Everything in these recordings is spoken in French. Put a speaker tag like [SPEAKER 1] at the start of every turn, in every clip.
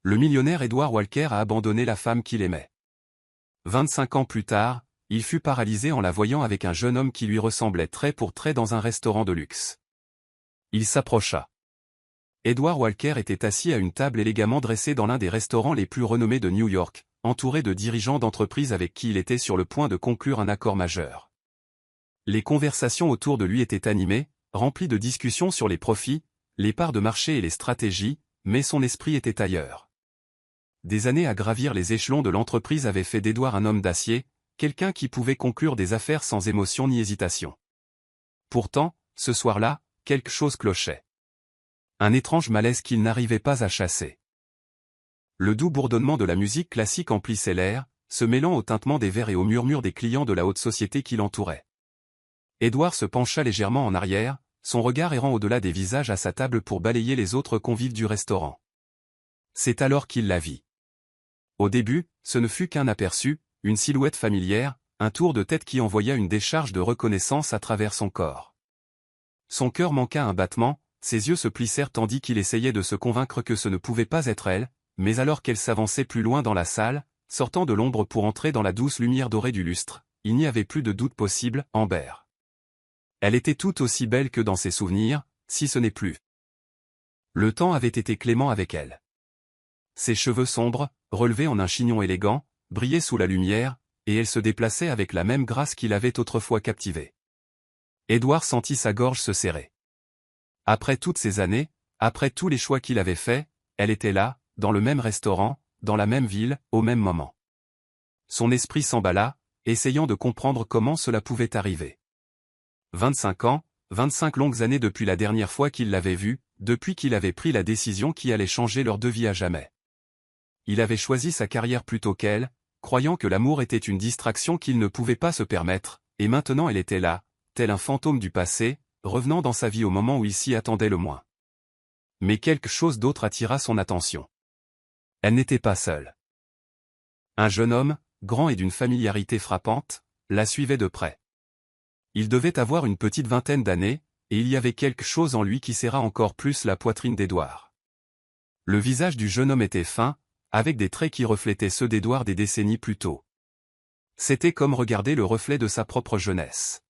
[SPEAKER 1] le millionnaire Edward Walker a abandonné la femme qu'il aimait. 25 ans plus tard, il fut paralysé en la voyant avec un jeune homme qui lui ressemblait trait pour trait dans un restaurant de luxe. Il s'approcha. Edward Walker était assis à une table élégamment dressée dans l'un des restaurants les plus renommés de New York, entouré de dirigeants d'entreprises avec qui il était sur le point de conclure un accord majeur. Les conversations autour de lui étaient animées, remplies de discussions sur les profits, les parts de marché et les stratégies, mais son esprit était ailleurs. Des années à gravir les échelons de l'entreprise avaient fait d'Edward un homme d'acier, quelqu'un qui pouvait conclure des affaires sans émotion ni hésitation. Pourtant, ce soir-là, quelque chose clochait. Un étrange malaise qu'il n'arrivait pas à chasser. Le doux bourdonnement de la musique classique emplissait l'air, se mêlant au tintement des verres et au murmure des clients de la haute société qui l'entouraient. Edward se pencha légèrement en arrière, son regard errant au-delà des visages à sa table pour balayer les autres convives du restaurant. C'est alors qu'il la vit. Au début, ce ne fut qu'un aperçu, une silhouette familière, un tour de tête qui envoya une décharge de reconnaissance à travers son corps. Son cœur manqua un battement, ses yeux se plissèrent tandis qu'il essayait de se convaincre que ce ne pouvait pas être elle, mais alors qu'elle s'avançait plus loin dans la salle, sortant de l'ombre pour entrer dans la douce lumière dorée du lustre, il n'y avait plus de doute possible, Amber. Elle était tout aussi belle que dans ses souvenirs, si ce n'est plus. Le temps avait été clément avec elle. Ses cheveux sombres, relevés en un chignon élégant, brillaient sous la lumière, et elle se déplaçait avec la même grâce qui l'avait autrefois captivé. Edward sentit sa gorge se serrer. Après toutes ces années, après tous les choix qu'il avait faits, elle était là, dans le même restaurant, dans la même ville, au même moment. Son esprit s'emballa, essayant de comprendre comment cela pouvait arriver. 25 ans, 25 longues années depuis la dernière fois qu'il l'avait vue, depuis qu'il avait pris la décision qui allait changer leur deux vies à jamais. Il avait choisi sa carrière plutôt qu'elle, croyant que l'amour était une distraction qu'il ne pouvait pas se permettre, et maintenant elle était là, tel un fantôme du passé, revenant dans sa vie au moment où il s'y attendait le moins. Mais quelque chose d'autre attira son attention. Elle n'était pas seule. Un jeune homme, grand et d'une familiarité frappante, la suivait de près. Il devait avoir une petite vingtaine d'années, et il y avait quelque chose en lui qui serra encore plus la poitrine d'Edward. Le visage du jeune homme était fin, avec des traits qui reflétaient ceux d'Edward des décennies plus tôt. C'était comme regarder le reflet de sa propre jeunesse.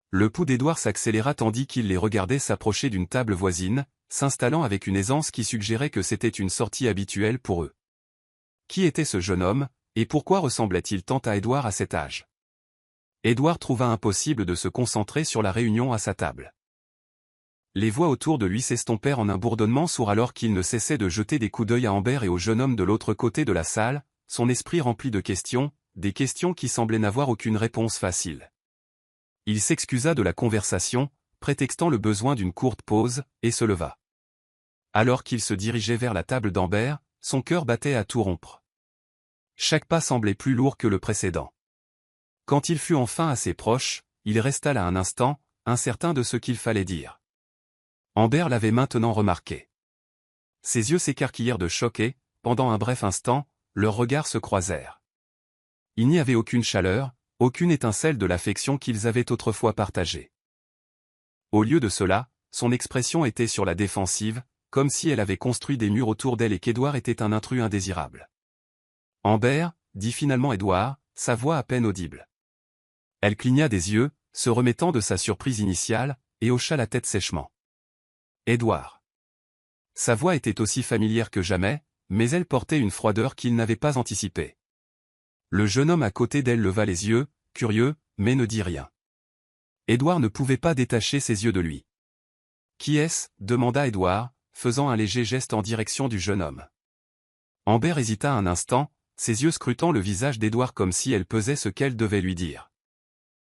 [SPEAKER 1] Le pouls d'Edward s'accéléra tandis qu'il les regardait s'approcher d'une table voisine, s'installant avec une aisance qui suggérait que c'était une sortie habituelle pour eux. Qui était ce jeune homme, et pourquoi ressemblait-il tant à Edward à cet âge? Edward trouva impossible de se concentrer sur la réunion à sa table. Les voix autour de lui s'estompèrent en un bourdonnement sourd alors qu'il ne cessait de jeter des coups d'œil à Amber et au jeune homme de l'autre côté de la salle, son esprit rempli de questions, des questions qui semblaient n'avoir aucune réponse facile. Il s'excusa de la conversation, prétextant le besoin d'une courte pause, et se leva. Alors qu'il se dirigeait vers la table d'Amber, son cœur battait à tout rompre. Chaque pas semblait plus lourd que le précédent. Quand il fut enfin assez proche, il resta là un instant, incertain de ce qu'il fallait dire. Amber l'avait maintenant remarqué. Ses yeux s'écarquillèrent de choc et, pendant un bref instant, leurs regards se croisèrent. Il n'y avait aucune chaleur, aucune étincelle de l'affection qu'ils avaient autrefois partagée. Au lieu de cela, son expression était sur la défensive, comme si elle avait construit des murs autour d'elle et qu'Edward était un intrus indésirable. « Amber » dit finalement Edward, sa voix à peine audible. Elle cligna des yeux, se remettant de sa surprise initiale, et hocha la tête sèchement. Edward. Sa voix était aussi familière que jamais, mais elle portait une froideur qu'il n'avait pas anticipée. Le jeune homme à côté d'elle leva les yeux, curieux, mais ne dit rien. Edward ne pouvait pas détacher ses yeux de lui. « Qui est-ce » demanda Edward, faisant un léger geste en direction du jeune homme. Amber hésita un instant, ses yeux scrutant le visage d'Edward comme si elle pesait ce qu'elle devait lui dire.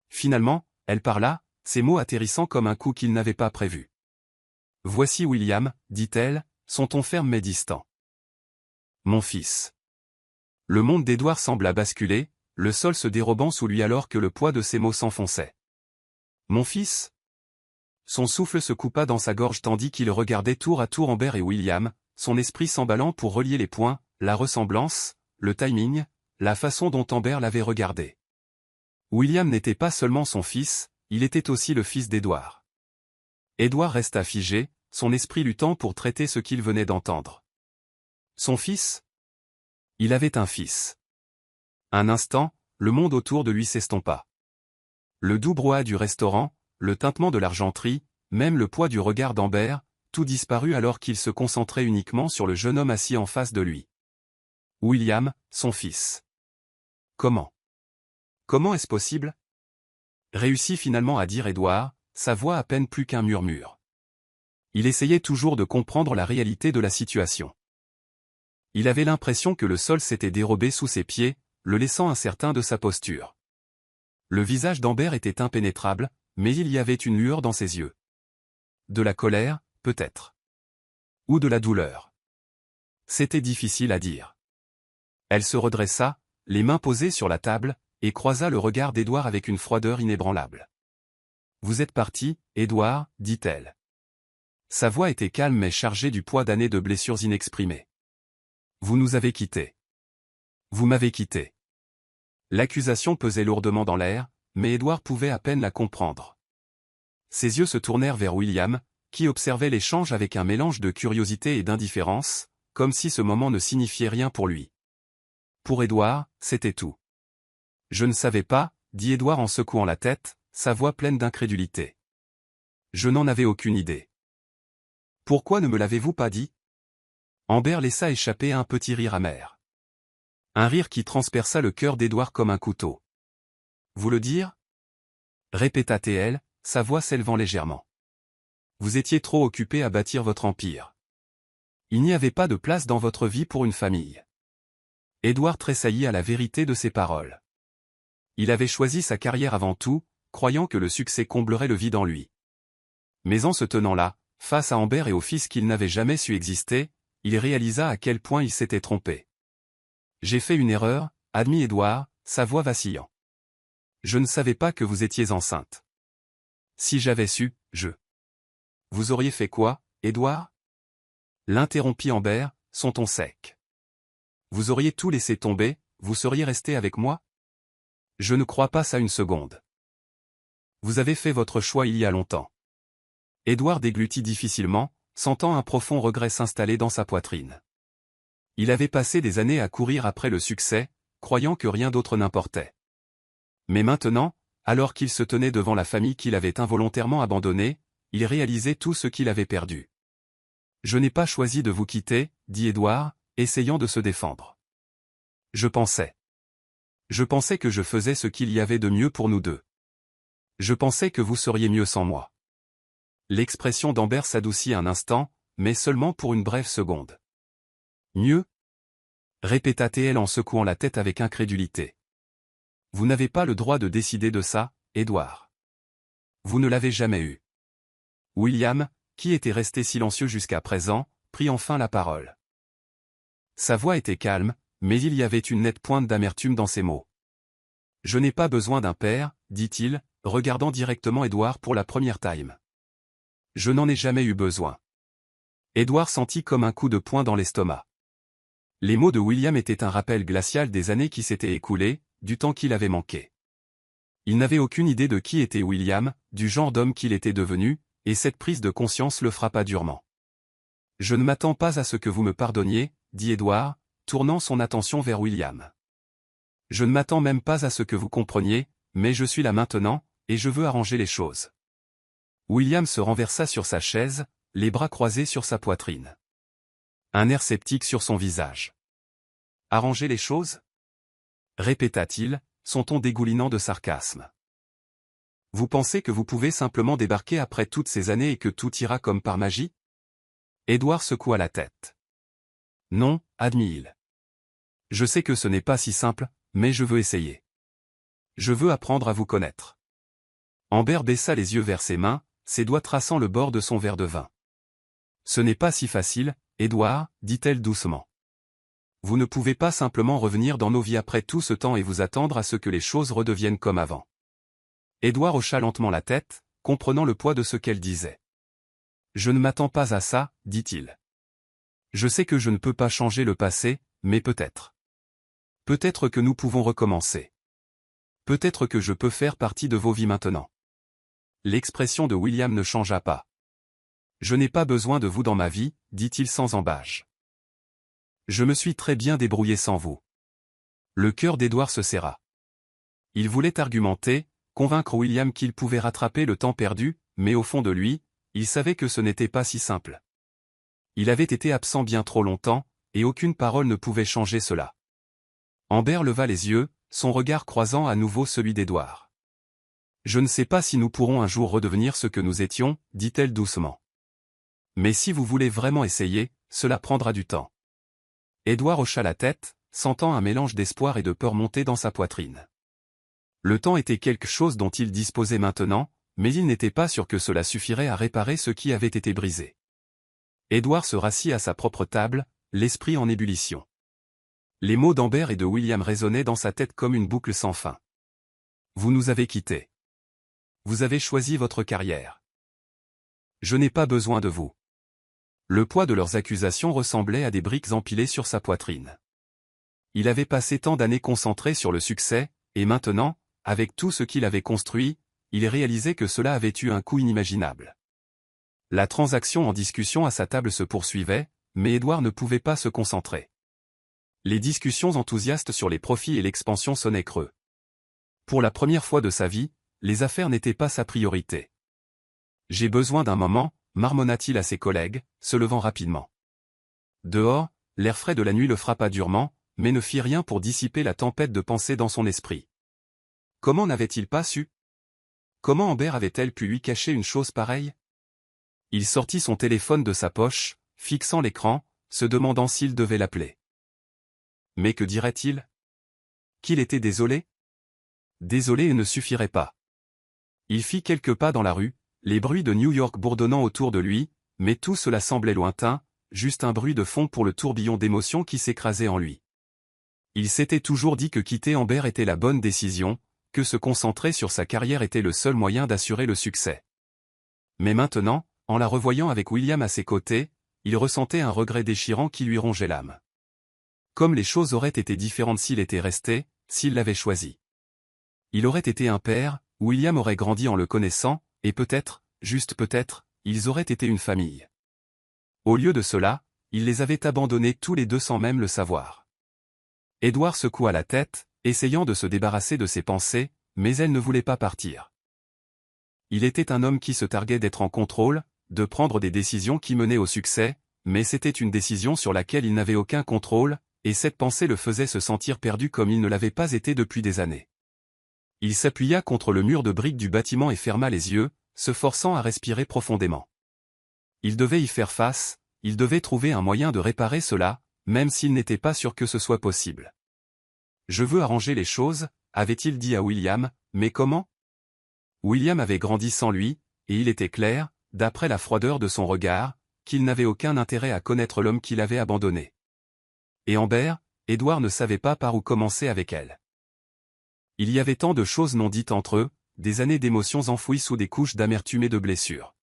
[SPEAKER 1] Finalement, elle parla, ses mots atterrissant comme un coup qu'il n'avait pas prévu. « Voici William, dit-elle, son ton ferme mais distant. Mon fils. » Le monde d'Edward sembla basculer, le sol se dérobant sous lui alors que le poids de ses mots s'enfonçait. « Mon fils ?» Son souffle se coupa dans sa gorge tandis qu'il regardait tour à tour Amber et William, son esprit s'emballant pour relier les points, la ressemblance, le timing, la façon dont Amber l'avait regardé. William n'était pas seulement son fils, il était aussi le fils d'Edward. Edward resta figé, son esprit luttant pour traiter ce qu'il venait d'entendre. Son fils? Il avait un fils. Un instant, le monde autour de lui s'estompa. Le doux brouhaha du restaurant, le tintement de l'argenterie, même le poids du regard d'Amber, tout disparut alors qu'il se concentrait uniquement sur le jeune homme assis en face de lui. William, son fils. Comment? Comment est-ce possible? Réussit finalement à dire Édouard, sa voix à peine plus qu'un murmure. Il essayait toujours de comprendre la réalité de la situation. Il avait l'impression que le sol s'était dérobé sous ses pieds, le laissant incertain de sa posture. Le visage d'Amber était impénétrable, mais il y avait une lueur dans ses yeux. De la colère, peut-être. Ou de la douleur. C'était difficile à dire. Elle se redressa, les mains posées sur la table, et croisa le regard d'Édouard avec une froideur inébranlable. « Vous êtes parti, Édouard, dit-elle. Sa voix était calme mais chargée du poids d'années de blessures inexprimées. Vous nous avez quittés. Vous m'avez quitté. L'accusation pesait lourdement dans l'air, mais Édouard pouvait à peine la comprendre. Ses yeux se tournèrent vers William, qui observait l'échange avec un mélange de curiosité et d'indifférence, comme si ce moment ne signifiait rien pour lui. Pour Édouard, c'était tout. Je ne savais pas, dit Édouard en secouant la tête, sa voix pleine d'incrédulité. Je n'en avais aucune idée. Pourquoi ne me l'avez-vous pas dit? Amber laissa échapper un petit rire amer. Un rire qui transperça le cœur d'Édouard comme un couteau. Vous le dire? Répéta-t-elle, sa voix s'élevant légèrement. Vous étiez trop occupé à bâtir votre empire. Il n'y avait pas de place dans votre vie pour une famille. Édouard tressaillit à la vérité de ces paroles. Il avait choisi sa carrière avant tout, croyant que le succès comblerait le vide en lui. Mais en se tenant là, face à Amber et au fils qu'il n'avait jamais su exister, il réalisa à quel point il s'était trompé. J'ai fait une erreur, admit Édouard, sa voix vacillant. Je ne savais pas que vous étiez enceinte. Si j'avais su, je... Vous auriez fait quoi, Édouard? L'interrompit Amber, son ton sec. Vous auriez tout laissé tomber, vous seriez resté avec moi? Je ne crois pas ça une seconde. Vous avez fait votre choix il y a longtemps. Édouard déglutit difficilement, sentant un profond regret s'installer dans sa poitrine. Il avait passé des années à courir après le succès, croyant que rien d'autre n'importait. Mais maintenant, alors qu'il se tenait devant la famille qu'il avait involontairement abandonnée, il réalisait tout ce qu'il avait perdu. Je n'ai pas choisi de vous quitter, dit Édouard, essayant de se défendre. Je pensais que je faisais ce qu'il y avait de mieux pour nous deux. Je pensais que vous seriez mieux sans moi. L'expression d'Amber s'adoucit un instant, mais seulement pour une brève seconde. Mieux? Répéta-t-elle en secouant la tête avec incrédulité. Vous n'avez pas le droit de décider de ça, Édouard. Vous ne l'avez jamais eu. William, qui était resté silencieux jusqu'à présent, prit enfin la parole. Sa voix était calme, mais il y avait une nette pointe d'amertume dans ses mots. Je n'ai pas besoin d'un père, dit-il, regardant directement Édouard pour la première time. Je n'en ai jamais eu besoin. Édouard sentit comme un coup de poing dans l'estomac. Les mots de William étaient un rappel glacial des années qui s'étaient écoulées, du temps qu'il avait manqué. Il n'avait aucune idée de qui était William, du genre d'homme qu'il était devenu, et cette prise de conscience le frappa durement. Je ne m'attends pas à ce que vous me pardonniez, dit Édouard, tournant son attention vers William. Je ne m'attends même pas à ce que vous compreniez, mais je suis là maintenant, et je veux arranger les choses. William se renversa sur sa chaise, les bras croisés sur sa poitrine. Un air sceptique sur son visage. Arranger les choses? Répéta-t-il, son ton dégoulinant de sarcasme. Vous pensez que vous pouvez simplement débarquer après toutes ces années et que tout ira comme par magie? Édouard secoua la tête. Non, admit-il. Je sais que ce n'est pas si simple, mais je veux essayer. Je veux apprendre à vous connaître. Amber baissa les yeux vers ses mains, ses doigts traçant le bord de son verre de vin. Ce n'est pas si facile, Édouard, dit-elle doucement. Vous ne pouvez pas simplement revenir dans nos vies après tout ce temps et vous attendre à ce que les choses redeviennent comme avant. Édouard hocha lentement la tête, comprenant le poids de ce qu'elle disait. Je ne m'attends pas à ça, dit-il. Je sais que je ne peux pas changer le passé, mais peut-être. Peut-être que nous pouvons recommencer. Peut-être que je peux faire partie de vos vies maintenant. L'expression de William ne changea pas. Je n'ai pas besoin de vous dans ma vie, dit-il sans embâche. Je me suis très bien débrouillé sans vous. Le cœur d'Edward se serra. Il voulait argumenter, convaincre William qu'il pouvait rattraper le temps perdu, mais au fond de lui, il savait que ce n'était pas si simple. Il avait été absent bien trop longtemps, et aucune parole ne pouvait changer cela. Amber leva les yeux, son regard croisant à nouveau celui d'Edward. « Je ne sais pas si nous pourrons un jour redevenir ce que nous étions, dit-elle doucement. Mais si vous voulez vraiment essayer, cela prendra du temps. » Edward hocha la tête, sentant un mélange d'espoir et de peur monter dans sa poitrine. Le temps était quelque chose dont il disposait maintenant, mais il n'était pas sûr que cela suffirait à réparer ce qui avait été brisé. Edward se rassit à sa propre table, l'esprit en ébullition. Les mots d'Amber et de William résonnaient dans sa tête comme une boucle sans fin. Vous nous avez quittés. Vous avez choisi votre carrière. Je n'ai pas besoin de vous. Le poids de leurs accusations ressemblait à des briques empilées sur sa poitrine. Il avait passé tant d'années concentré sur le succès, et maintenant, avec tout ce qu'il avait construit, il réalisait que cela avait eu un coût inimaginable. La transaction en discussion à sa table se poursuivait, mais Edward ne pouvait pas se concentrer. Les discussions enthousiastes sur les profits et l'expansion sonnaient creux. Pour la première fois de sa vie, les affaires n'étaient pas sa priorité. « J'ai besoin d'un moment », marmonna-t-il à ses collègues, se levant rapidement. Dehors, l'air frais de la nuit le frappa durement, mais ne fit rien pour dissiper la tempête de pensées dans son esprit. Comment n'avait-il pas su? Comment Amber avait-elle pu lui cacher une chose pareille? Il sortit son téléphone de sa poche, fixant l'écran, se demandant s'il devait l'appeler. Mais que dirait-il? Qu'il était désolé? Désolé ne suffirait pas. Il fit quelques pas dans la rue, les bruits de New York bourdonnant autour de lui, mais tout cela semblait lointain, juste un bruit de fond pour le tourbillon d'émotions qui s'écrasait en lui. Il s'était toujours dit que quitter Amber était la bonne décision, que se concentrer sur sa carrière était le seul moyen d'assurer le succès. Mais maintenant, en la revoyant avec William à ses côtés, il ressentait un regret déchirant qui lui rongeait l'âme. Comme les choses auraient été différentes s'il était resté, s'il l'avait choisi. Il aurait été un père, William aurait grandi en le connaissant, et peut-être, juste peut-être, ils auraient été une famille. Au lieu de cela, il les avait abandonnés tous les deux sans même le savoir. Edward secoua la tête, essayant de se débarrasser de ses pensées, mais elle ne voulait pas partir. Il était un homme qui se targuait d'être en contrôle, de prendre des décisions qui menaient au succès, mais c'était une décision sur laquelle il n'avait aucun contrôle, et cette pensée le faisait se sentir perdu comme il ne l'avait pas été depuis des années. Il s'appuya contre le mur de briques du bâtiment et ferma les yeux, se forçant à respirer profondément. Il devait y faire face, il devait trouver un moyen de réparer cela, même s'il n'était pas sûr que ce soit possible. « Je veux arranger les choses », avait-il dit à William, mais comment? William avait grandi sans lui, et il était clair, d'après la froideur de son regard, qu'il n'avait aucun intérêt à connaître l'homme qu'il avait abandonné. Et Amber, Edward ne savait pas par où commencer avec elle. Il y avait tant de choses non dites entre eux, des années d'émotions enfouies sous des couches d'amertume et de blessures.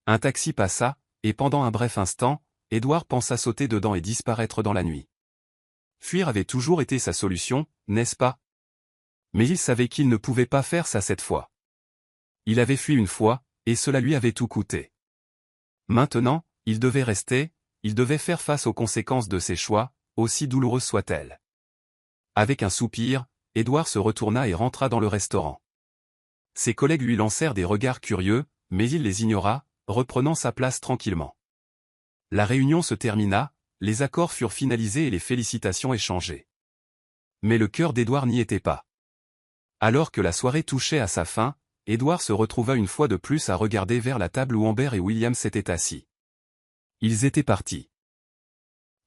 [SPEAKER 1] Un taxi passa, et pendant un bref instant, Edward pensa sauter dedans et disparaître dans la nuit. Fuir avait toujours été sa solution, n'est-ce pas? Mais il savait qu'il ne pouvait pas faire ça cette fois. Il avait fui une fois, et cela lui avait tout coûté. Maintenant, il devait rester, il devait faire face aux conséquences de ses choix, aussi douloureuses soient-elles. Avec un soupir, Edward se retourna et rentra dans le restaurant. Ses collègues lui lancèrent des regards curieux, mais il les ignora, reprenant sa place tranquillement. La réunion se termina, les accords furent finalisés et les félicitations échangées. Mais le cœur d'Edward n'y était pas. Alors que la soirée touchait à sa fin, Edward se retrouva une fois de plus à regarder vers la table où Amber et William s'étaient assis. Ils étaient partis.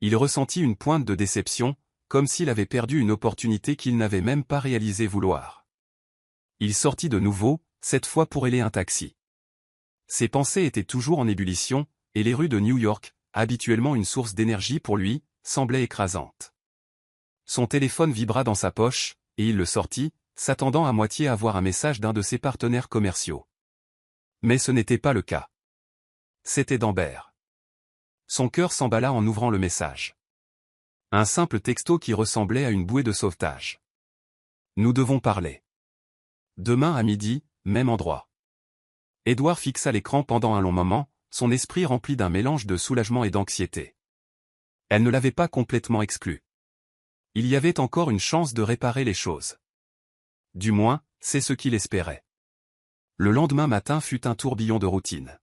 [SPEAKER 1] Il ressentit une pointe de déception, comme s'il avait perdu une opportunité qu'il n'avait même pas réalisé vouloir. Il sortit de nouveau, cette fois pour héler un taxi. Ses pensées étaient toujours en ébullition, et les rues de New York, habituellement une source d'énergie pour lui, semblaient écrasantes. Son téléphone vibra dans sa poche, et il le sortit, s'attendant à moitié à voir un message d'un de ses partenaires commerciaux. Mais ce n'était pas le cas. C'était d'Amber. Son cœur s'emballa en ouvrant le message. Un simple texto qui ressemblait à une bouée de sauvetage. Nous devons parler. Demain à midi, même endroit. Edward fixa l'écran pendant un long moment, son esprit rempli d'un mélange de soulagement et d'anxiété. Elle ne l'avait pas complètement exclu. Il y avait encore une chance de réparer les choses. Du moins, c'est ce qu'il espérait. Le lendemain matin fut un tourbillon de routine.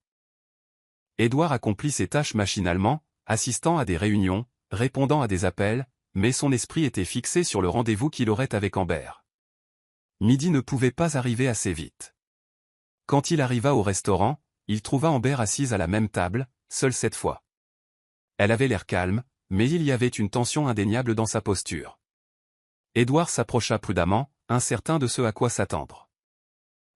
[SPEAKER 1] Édouard accomplit ses tâches machinalement, assistant à des réunions, répondant à des appels, mais son esprit était fixé sur le rendez-vous qu'il aurait avec Amber. Midi ne pouvait pas arriver assez vite. Quand il arriva au restaurant, il trouva Amber assise à la même table, seule cette fois. Elle avait l'air calme, mais il y avait une tension indéniable dans sa posture. Édouard s'approcha prudemment, incertain de ce à quoi s'attendre.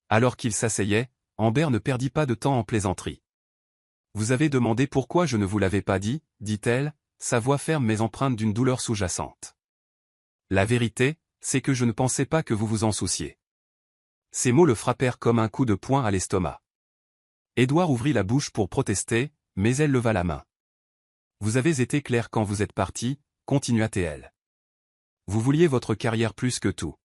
[SPEAKER 1] Alors qu'il s'asseyait, Amber ne perdit pas de temps en plaisanterie. « Vous avez demandé pourquoi je ne vous l'avais pas dit, dit-elle, sa voix ferme mais empreinte d'une douleur sous-jacente. La vérité, c'est que je ne pensais pas que vous vous en souciez. » Ces mots le frappèrent comme un coup de poing à l'estomac. Édouard ouvrit la bouche pour protester, mais elle leva la main. « Vous avez été clair quand vous êtes parti, » continua-t-elle. « Vous vouliez votre carrière plus que tout.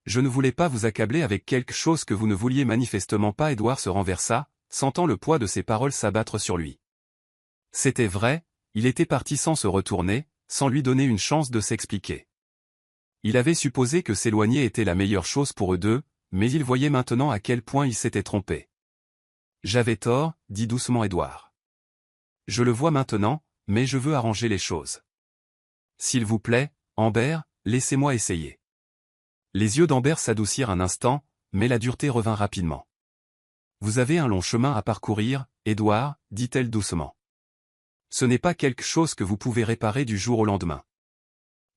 [SPEAKER 1] Je ne voulais pas vous accabler avec quelque chose que vous ne vouliez manifestement pas. » Édouard se renversa, sentant le poids de ses paroles s'abattre sur lui. C'était vrai, il était parti sans se retourner, sans lui donner une chance de s'expliquer. Il avait supposé que s'éloigner était la meilleure chose pour eux deux, mais il voyait maintenant à quel point il s'était trompé. « J'avais tort, » dit doucement Édouard. « Je le vois maintenant, mais je veux arranger les choses. S'il vous plaît, Amber, laissez-moi essayer. » Les yeux d'Amber s'adoucirent un instant, mais la dureté revint rapidement. « Vous avez un long chemin à parcourir, Édouard, » dit-elle doucement. « Ce n'est pas quelque chose que vous pouvez réparer du jour au lendemain. »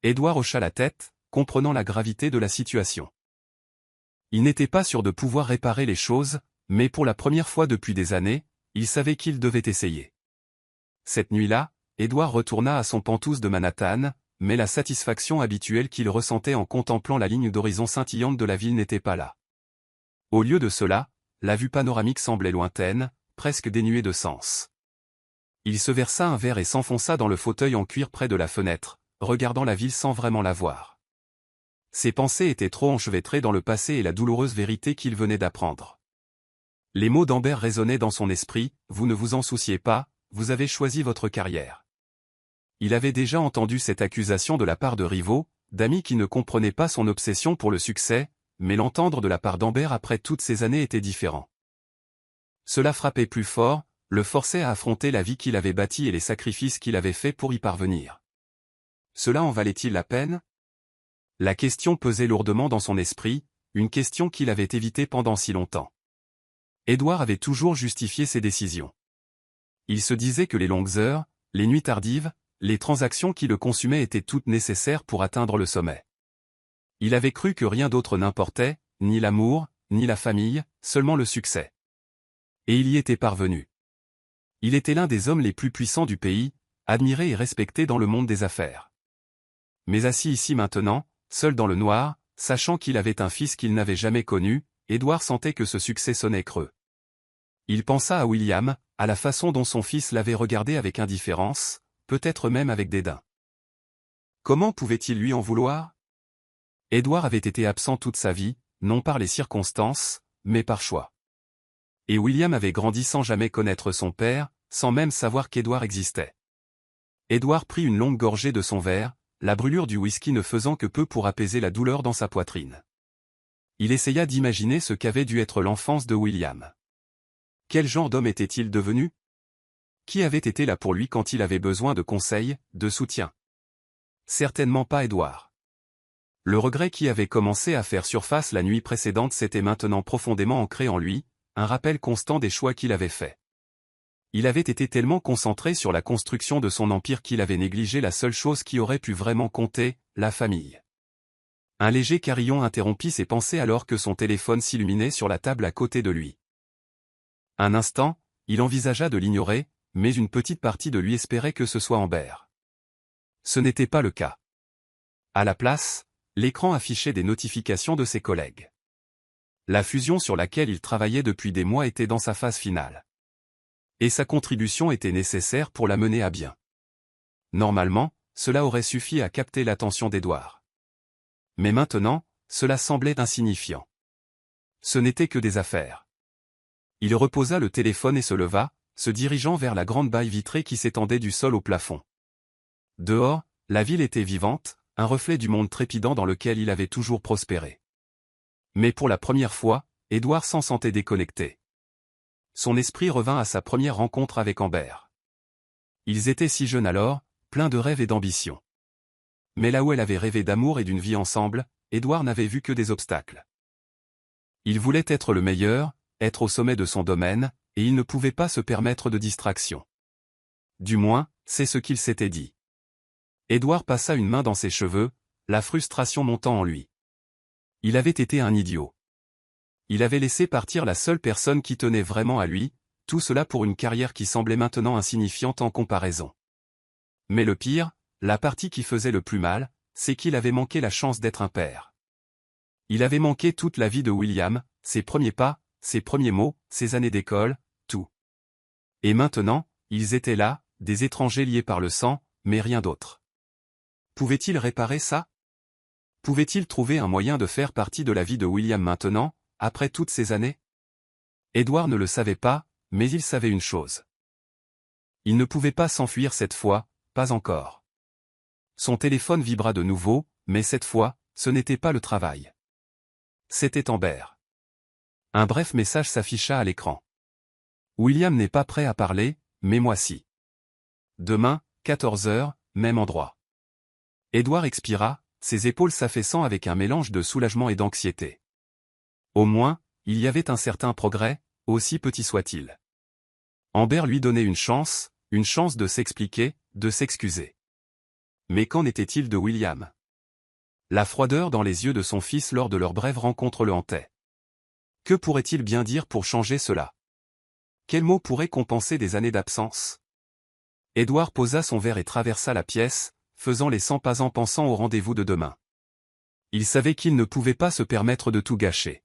[SPEAKER 1] Édouard hocha la tête, comprenant la gravité de la situation. Il n'était pas sûr de pouvoir réparer les choses, mais pour la première fois depuis des années, il savait qu'il devait essayer. Cette nuit-là, Édouard retourna à son penthouse de Manhattan, mais la satisfaction habituelle qu'il ressentait en contemplant la ligne d'horizon scintillante de la ville n'était pas là. Au lieu de cela, la vue panoramique semblait lointaine, presque dénuée de sens. Il se versa un verre et s'enfonça dans le fauteuil en cuir près de la fenêtre, regardant la ville sans vraiment la voir. Ses pensées étaient trop enchevêtrées dans le passé et la douloureuse vérité qu'il venait d'apprendre. Les mots d'Amber résonnaient dans son esprit, « Vous ne vous en souciez pas, vous avez choisi votre carrière. » Il avait déjà entendu cette accusation de la part de rivaux, d'amis qui ne comprenaient pas son obsession pour le succès, mais l'entendre de la part d'Amber après toutes ces années était différent. Cela frappait plus fort, le forçait à affronter la vie qu'il avait bâtie et les sacrifices qu'il avait faits pour y parvenir. Cela en valait-il la peine? La question pesait lourdement dans son esprit, une question qu'il avait évitée pendant si longtemps. Édouard avait toujours justifié ses décisions. Il se disait que les longues heures, les nuits tardives, les transactions qui le consumaient étaient toutes nécessaires pour atteindre le sommet. Il avait cru que rien d'autre n'importait, ni l'amour, ni la famille, seulement le succès. Et il y était parvenu. Il était l'un des hommes les plus puissants du pays, admiré et respecté dans le monde des affaires. Mais assis ici maintenant, seul dans le noir, sachant qu'il avait un fils qu'il n'avait jamais connu, Édouard sentait que ce succès sonnait creux. Il pensa à William, à la façon dont son fils l'avait regardé avec indifférence, peut-être même avec dédain. Comment pouvait-il lui en vouloir? Édouard avait été absent toute sa vie, non par les circonstances, mais par choix. Et William avait grandi sans jamais connaître son père, sans même savoir qu'Édouard existait. Édouard prit une longue gorgée de son verre, la brûlure du whisky ne faisant que peu pour apaiser la douleur dans sa poitrine. Il essaya d'imaginer ce qu'avait dû être l'enfance de William. Quel genre d'homme était-il devenu? Qui avait été là pour lui quand il avait besoin de conseils, de soutien? Certainement pas Édouard. Le regret qui avait commencé à faire surface la nuit précédente s'était maintenant profondément ancré en lui, un rappel constant des choix qu'il avait faits. Il avait été tellement concentré sur la construction de son empire qu'il avait négligé la seule chose qui aurait pu vraiment compter, la famille. Un léger carillon interrompit ses pensées alors que son téléphone s'illuminait sur la table à côté de lui. Un instant, il envisagea de l'ignorer, mais une petite partie de lui espérait que ce soit Amber. Ce n'était pas le cas. À la place, l'écran affichait des notifications de ses collègues. La fusion sur laquelle il travaillait depuis des mois était dans sa phase finale. Et sa contribution était nécessaire pour la mener à bien. Normalement, cela aurait suffi à capter l'attention d'Édouard. Mais maintenant, cela semblait insignifiant. Ce n'était que des affaires. Il reposa le téléphone et se leva, se dirigeant vers la grande baille vitrée qui s'étendait du sol au plafond. Dehors, la ville était vivante, un reflet du monde trépidant dans lequel il avait toujours prospéré. Mais pour la première fois, Édouard s'en sentait déconnecté. Son esprit revint à sa première rencontre avec Amber. Ils étaient si jeunes alors, pleins de rêves et d'ambition. Mais là où elle avait rêvé d'amour et d'une vie ensemble, Édouard n'avait vu que des obstacles. Il voulait être le meilleur, être au sommet de son domaine, et il ne pouvait pas se permettre de distraction. Du moins, c'est ce qu'il s'était dit. Édouard passa une main dans ses cheveux, la frustration montant en lui. Il avait été un idiot. Il avait laissé partir la seule personne qui tenait vraiment à lui, tout cela pour une carrière qui semblait maintenant insignifiante en comparaison. Mais le pire, la partie qui faisait le plus mal, c'est qu'il avait manqué la chance d'être un père. Il avait manqué toute la vie de William, ses premiers pas, ses premiers mots, ses années d'école, tout. Et maintenant, ils étaient là, des étrangers liés par le sang, mais rien d'autre. Pouvait-il réparer ça? Pouvait-il trouver un moyen de faire partie de la vie de William maintenant, après toutes ces années? Édouard ne le savait pas, mais il savait une chose. Il ne pouvait pas s'enfuir cette fois, pas encore. Son téléphone vibra de nouveau, mais cette fois, ce n'était pas le travail. C'était Amber. Un bref message s'afficha à l'écran. William n'est pas prêt à parler, mais moi si. Demain, 14 h, même endroit. Édouard expira, ses épaules s'affaissant avec un mélange de soulagement et d'anxiété. Au moins, il y avait un certain progrès, aussi petit soit-il. Amber lui donnait une chance de s'expliquer, de s'excuser. Mais qu'en était-il de William? La froideur dans les yeux de son fils lors de leur brève rencontre le hantait. Que pourrait-il bien dire pour changer cela? Quel mot pourrait compenser des années d'absence? Édouard posa son verre et traversa la pièce, faisant les 100 pas en pensant au rendez-vous de demain. Il savait qu'il ne pouvait pas se permettre de tout gâcher.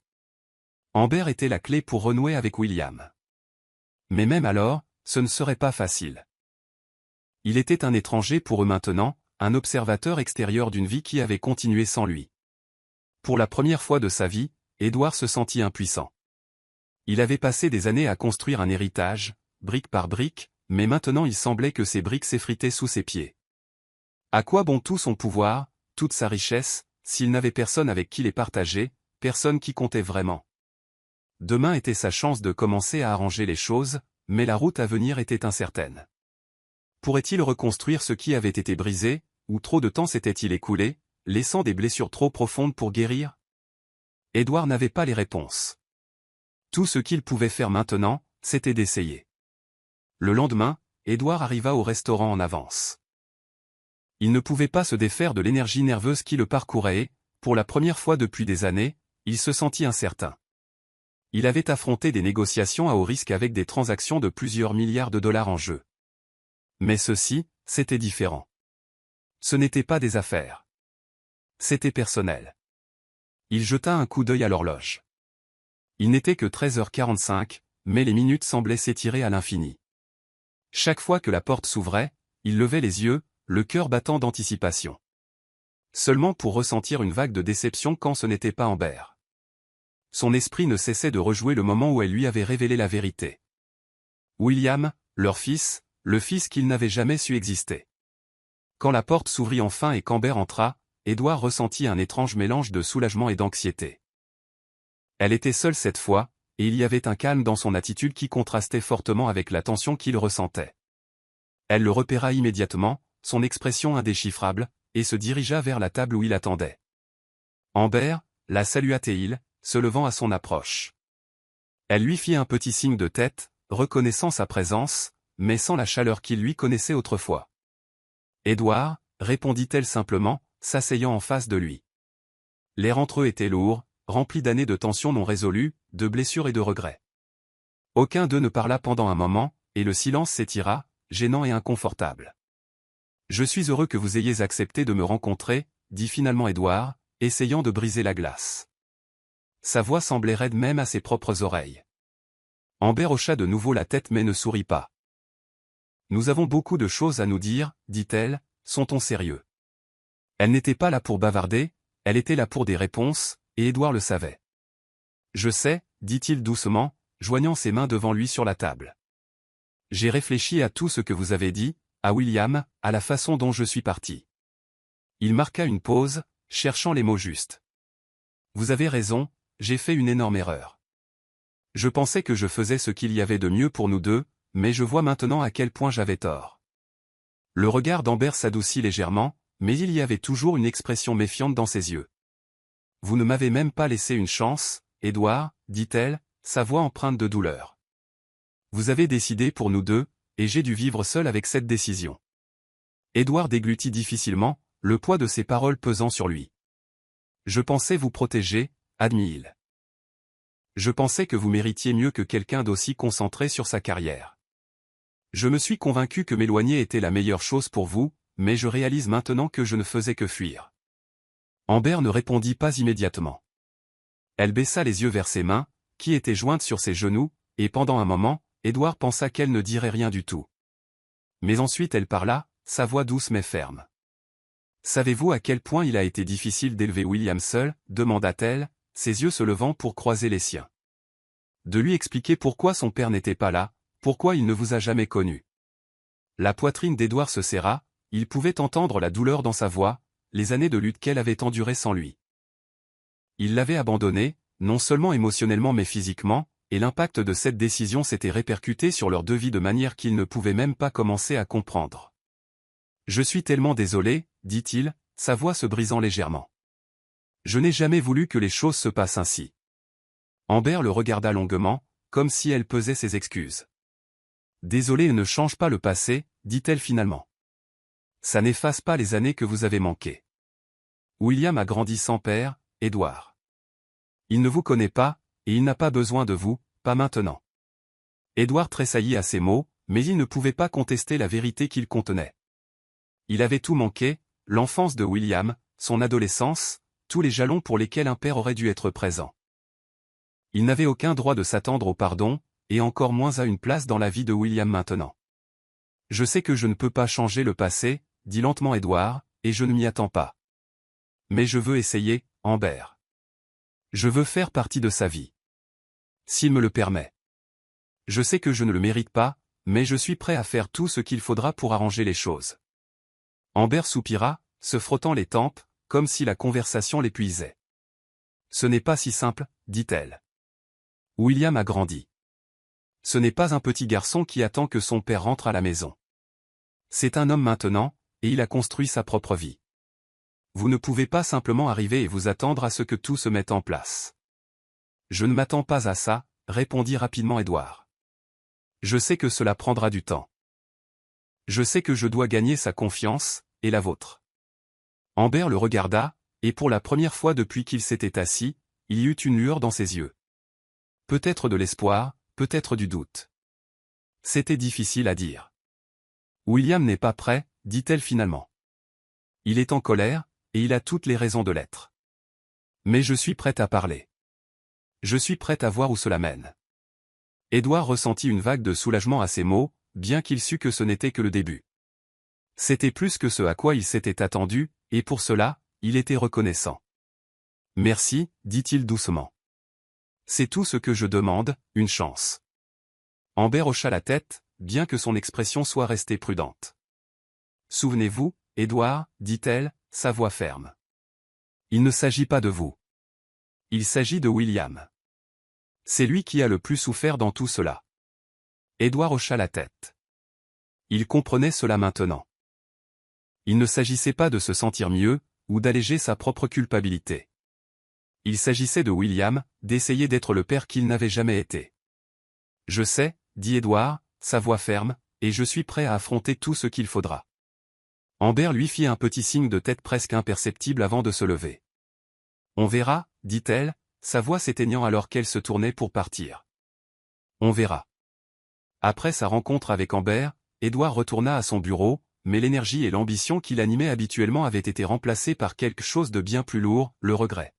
[SPEAKER 1] Amber était la clé pour renouer avec William. Mais même alors, ce ne serait pas facile. Il était un étranger pour eux maintenant, un observateur extérieur d'une vie qui avait continué sans lui. Pour la première fois de sa vie, Édouard se sentit impuissant. Il avait passé des années à construire un héritage, brique par brique, mais maintenant il semblait que ces briques s'effritaient sous ses pieds. À quoi bon tout son pouvoir, toute sa richesse, s'il n'avait personne avec qui les partager, personne qui comptait vraiment? Demain était sa chance de commencer à arranger les choses, mais la route à venir était incertaine. Pourrait-il reconstruire ce qui avait été brisé, ou trop de temps s'était-il écoulé, laissant des blessures trop profondes pour guérir? Édouard n'avait pas les réponses. Tout ce qu'il pouvait faire maintenant, c'était d'essayer. Le lendemain, Édouard arriva au restaurant en avance. Il ne pouvait pas se défaire de l'énergie nerveuse qui le parcourait et, pour la première fois depuis des années, il se sentit incertain. Il avait affronté des négociations à haut risque avec des transactions de plusieurs milliards de dollars en jeu. Mais ceci, c'était différent. Ce n'était pas des affaires. C'était personnel. Il jeta un coup d'œil à l'horloge. Il n'était que 13h45, mais les minutes semblaient s'étirer à l'infini. Chaque fois que la porte s'ouvrait, il levait les yeux, le cœur battant d'anticipation. Seulement pour ressentir une vague de déception quand ce n'était pas Amber. Son esprit ne cessait de rejouer le moment où elle lui avait révélé la vérité. William, leur fils, le fils qu'il n'avait jamais su exister. Quand la porte s'ouvrit enfin et qu'Amber entra, Édouard ressentit un étrange mélange de soulagement et d'anxiété. Elle était seule cette fois, et il y avait un calme dans son attitude qui contrastait fortement avec la tension qu'il ressentait. Elle le repéra immédiatement, son expression indéchiffrable, et se dirigea vers la table où il attendait. Amber, la salua-t-il, se levant à son approche. Elle lui fit un petit signe de tête, reconnaissant sa présence, mais sans la chaleur qu'il lui connaissait autrefois. Édouard, répondit-elle simplement, s'asseyant en face de lui. L'air entre eux était lourd, rempli d'années de tensions non résolues, de blessures et de regrets. Aucun d'eux ne parla pendant un moment, et le silence s'étira, gênant et inconfortable. « Je suis heureux que vous ayez accepté de me rencontrer, dit finalement Édouard, essayant de briser la glace. Sa voix semblait raide même à ses propres oreilles. Amber hocha de nouveau la tête mais ne sourit pas. « Nous avons beaucoup de choses à nous dire, dit-elle, son ton sérieux. » Elle n'était pas là pour bavarder, elle était là pour des réponses, et Édouard le savait. « Je sais, dit-il doucement, joignant ses mains devant lui sur la table. J'ai réfléchi à tout ce que vous avez dit, à William, à la façon dont je suis parti. Il marqua une pause, cherchant les mots justes. Vous avez raison, j'ai fait une énorme erreur. Je pensais que je faisais ce qu'il y avait de mieux pour nous deux, mais je vois maintenant à quel point j'avais tort. Le regard d'Amber s'adoucit légèrement, mais il y avait toujours une expression méfiante dans ses yeux. Vous ne m'avez même pas laissé une chance, Édouard, dit-elle, sa voix empreinte de douleur. Vous avez décidé pour nous deux, et j'ai dû vivre seul avec cette décision. Édouard déglutit difficilement, le poids de ses paroles pesant sur lui. Je pensais vous protéger, admit-il. Je pensais que vous méritiez mieux que quelqu'un d'aussi concentré sur sa carrière. Je me suis convaincu que m'éloigner était la meilleure chose pour vous, mais je réalise maintenant que je ne faisais que fuir. Amber ne répondit pas immédiatement. Elle baissa les yeux vers ses mains, qui étaient jointes sur ses genoux, et pendant un moment, Édouard pensa qu'elle ne dirait rien du tout. Mais ensuite elle parla, sa voix douce mais ferme. Savez-vous à quel point il a été difficile d'élever William seul, demanda-t-elle, ses yeux se levant pour croiser les siens. De lui expliquer pourquoi son père n'était pas là, pourquoi il ne vous a jamais connu. La poitrine d'Édouard se serra, il pouvait entendre la douleur dans sa voix, les années de lutte qu'elle avait endurées sans lui. Il l'avait abandonné, non seulement émotionnellement mais physiquement, et l'impact de cette décision s'était répercuté sur leurs deux vies de manière qu'il ne pouvait même pas commencer à comprendre. Je suis tellement désolé, dit-il, sa voix se brisant légèrement. Je n'ai jamais voulu que les choses se passent ainsi. Amber le regarda longuement, comme si elle pesait ses excuses. Désolé ne change pas le passé, dit-elle finalement. Ça n'efface pas les années que vous avez manquées. William a grandi sans père, Édouard. Il ne vous connaît pas, et il n'a pas besoin de vous, pas maintenant. Édouard tressaillit à ces mots, mais il ne pouvait pas contester la vérité qu'ils contenaient. Il avait tout manqué, l'enfance de William, son adolescence, tous les jalons pour lesquels un père aurait dû être présent. Il n'avait aucun droit de s'attendre au pardon, et encore moins à une place dans la vie de William maintenant. Je sais que je ne peux pas changer le passé, dit lentement Édouard, et je ne m'y attends pas. Mais je veux essayer, Amber. Je veux faire partie de sa vie. S'il me le permet. Je sais que je ne le mérite pas, mais je suis prêt à faire tout ce qu'il faudra pour arranger les choses. Amber soupira, se frottant les tempes, comme si la conversation l'épuisait. Ce n'est pas si simple, dit-elle. William a grandi. Ce n'est pas un petit garçon qui attend que son père rentre à la maison. C'est un homme maintenant, et il a construit sa propre vie. Vous ne pouvez pas simplement arriver et vous attendre à ce que tout se mette en place. Je ne m'attends pas à ça, répondit rapidement Édouard. Je sais que cela prendra du temps. Je sais que je dois gagner sa confiance, et la vôtre. Amber le regarda, et pour la première fois depuis qu'il s'était assis, il y eut une lueur dans ses yeux. Peut-être de l'espoir, peut-être du doute. C'était difficile à dire. William n'est pas prêt, dit-elle finalement. Il est en colère, et il a toutes les raisons de l'être. Mais je suis prête à parler. Je suis prête à voir où cela mène. Édouard ressentit une vague de soulagement à ces mots, bien qu'il sût que ce n'était que le début. C'était plus que ce à quoi il s'était attendu, et pour cela, il était reconnaissant. Merci, dit-il doucement. C'est tout ce que je demande, une chance. Amber hocha la tête, bien que son expression soit restée prudente. Souvenez-vous, Édouard, dit-elle, sa voix ferme. Il ne s'agit pas de vous. Il s'agit de William. C'est lui qui a le plus souffert dans tout cela. Édouard hocha la tête. Il comprenait cela maintenant. Il ne s'agissait pas de se sentir mieux, ou d'alléger sa propre culpabilité. Il s'agissait de William, d'essayer d'être le père qu'il n'avait jamais été. Je sais, dit Édouard, sa voix ferme, et je suis prêt à affronter tout ce qu'il faudra. Amber lui fit un petit signe de tête presque imperceptible avant de se lever. On verra, dit-elle, sa voix s'éteignant alors qu'elle se tournait pour partir. On verra. Après sa rencontre avec Amber, Édouard retourna à son bureau, mais l'énergie et l'ambition qui l'animaient habituellement avaient été remplacées par quelque chose de bien plus lourd, le regret.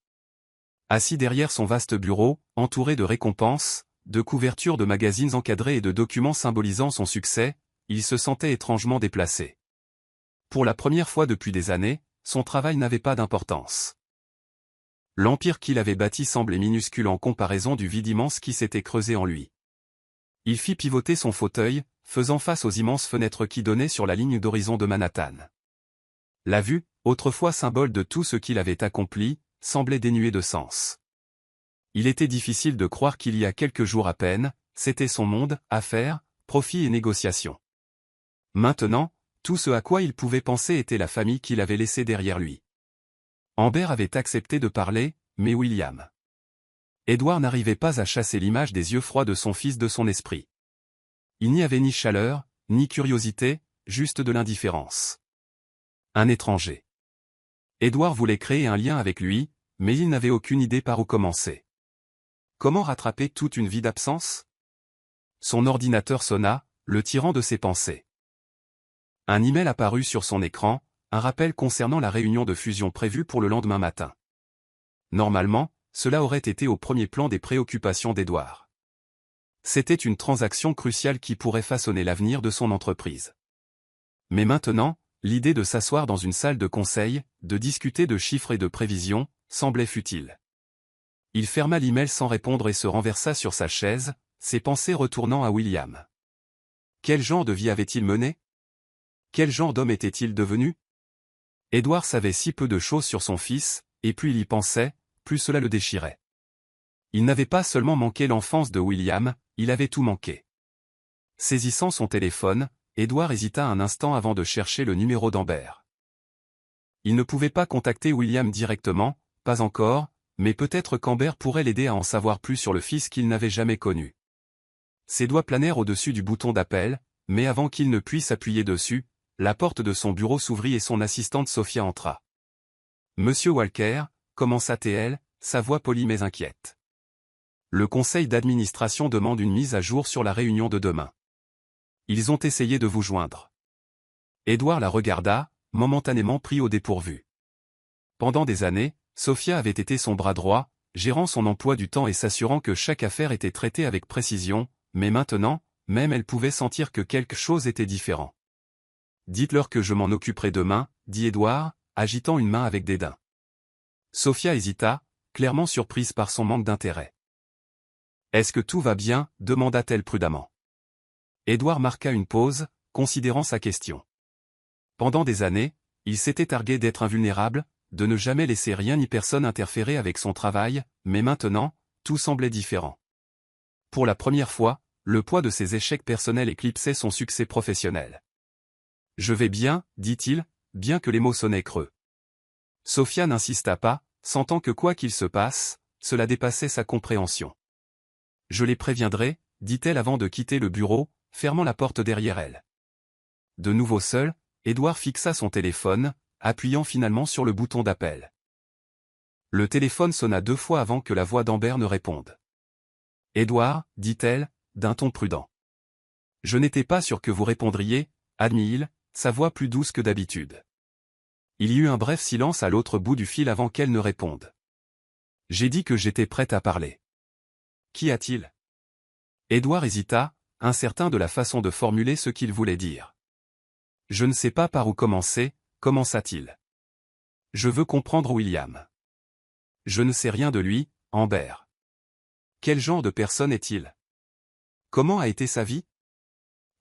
[SPEAKER 1] Assis derrière son vaste bureau, entouré de récompenses, de couvertures de magazines encadrés et de documents symbolisant son succès, il se sentait étrangement déplacé. Pour la première fois depuis des années, son travail n'avait pas d'importance. L'empire qu'il avait bâti semblait minuscule en comparaison du vide immense qui s'était creusé en lui. Il fit pivoter son fauteuil, faisant face aux immenses fenêtres qui donnaient sur la ligne d'horizon de Manhattan. La vue, autrefois symbole de tout ce qu'il avait accompli, semblait dénuée de sens. Il était difficile de croire qu'il y a quelques jours à peine, c'était son monde, affaires, profits et négociations. Maintenant, tout ce à quoi il pouvait penser était la famille qu'il avait laissée derrière lui. Amber avait accepté de parler, mais William. Edward n'arrivait pas à chasser l'image des yeux froids de son fils de son esprit. Il n'y avait ni chaleur, ni curiosité, juste de l'indifférence. Un étranger. Edward voulait créer un lien avec lui, mais il n'avait aucune idée par où commencer. Comment rattraper toute une vie d'absence? Son ordinateur sonna, le tirant de ses pensées. Un email apparut sur son écran, un rappel concernant la réunion de fusion prévue pour le lendemain matin. Normalement, cela aurait été au premier plan des préoccupations d'Edward. C'était une transaction cruciale qui pourrait façonner l'avenir de son entreprise. Mais maintenant, l'idée de s'asseoir dans une salle de conseil, de discuter de chiffres et de prévisions, semblait futile. Il ferma l'email sans répondre et se renversa sur sa chaise, ses pensées retournant à William. Quel genre de vie avait-il mené? Quel genre d'homme était-il devenu? Edward savait si peu de choses sur son fils, et plus il y pensait, plus cela le déchirait. Il n'avait pas seulement manqué l'enfance de William, il avait tout manqué. Saisissant son téléphone, Edward hésita un instant avant de chercher le numéro d'Amber. Il ne pouvait pas contacter William directement, pas encore, mais peut-être qu'Amber pourrait l'aider à en savoir plus sur le fils qu'il n'avait jamais connu. Ses doigts planèrent au-dessus du bouton d'appel, mais avant qu'il ne puisse appuyer dessus, la porte de son bureau s'ouvrit et son assistante Sophia entra. « Monsieur Walker » commença-t-elle, sa voix polie mais inquiète. « Le conseil d'administration demande une mise à jour sur la réunion de demain. Ils ont essayé de vous joindre. » Edward la regarda, momentanément pris au dépourvu. Pendant des années, Sophia avait été son bras droit, gérant son emploi du temps et s'assurant que chaque affaire était traitée avec précision, mais maintenant, même elle pouvait sentir que quelque chose était différent. « Dites-leur que je m'en occuperai demain, » dit Edward, agitant une main avec dédain. Sophia hésita, clairement surprise par son manque d'intérêt. « Est-ce que tout va bien ?» demanda-t-elle prudemment. Edward marqua une pause, considérant sa question. Pendant des années, il s'était targué d'être invulnérable, de ne jamais laisser rien ni personne interférer avec son travail, mais maintenant, tout semblait différent. Pour la première fois, le poids de ses échecs personnels éclipsait son succès professionnel. « Je vais bien, dit-il, bien que les mots sonnaient creux. Sophia n'insista pas, sentant que quoi qu'il se passe, cela dépassait sa compréhension. « Je les préviendrai, dit-elle avant de quitter le bureau, fermant la porte derrière elle. De nouveau seul, Edward fixa son téléphone, appuyant finalement sur le bouton d'appel. Le téléphone sonna 2 fois avant que la voix d'Amber ne réponde. « Edward, dit-elle, d'un ton prudent. Je n'étais pas sûr que vous répondriez, admit-il, sa voix plus douce que d'habitude. Il y eut un bref silence à l'autre bout du fil avant qu'elle ne réponde. J'ai dit que j'étais prête à parler. Qu'y a-t-il? Edward hésita, incertain de la façon de formuler ce qu'il voulait dire. Je ne sais pas par où commencer, commença-t-il. Je veux comprendre William. Je ne sais rien de lui, Amber. Quel genre de personne est-il? Comment a été sa vie?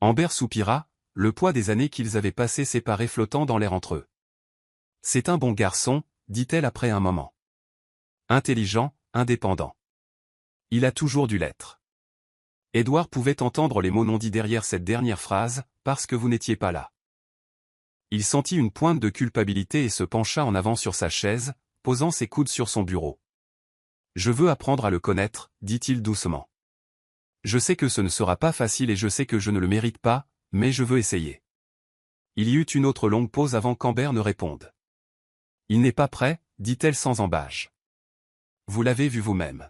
[SPEAKER 1] Amber soupira, le poids des années qu'ils avaient passées séparés flottant dans l'air entre eux. C'est un bon garçon, dit-elle après un moment. Intelligent, indépendant. Il a toujours dû l'être. Edward pouvait entendre les mots non dits derrière cette dernière phrase, parce que vous n'étiez pas là. Il sentit une pointe de culpabilité et se pencha en avant sur sa chaise, posant ses coudes sur son bureau. Je veux apprendre à le connaître, dit-il doucement. Je sais que ce ne sera pas facile et je sais que je ne le mérite pas, mais je veux essayer. Il y eut une autre longue pause avant qu'Amber ne réponde. Il n'est pas prêt, dit-elle sans embâche. Vous l'avez vu vous-même.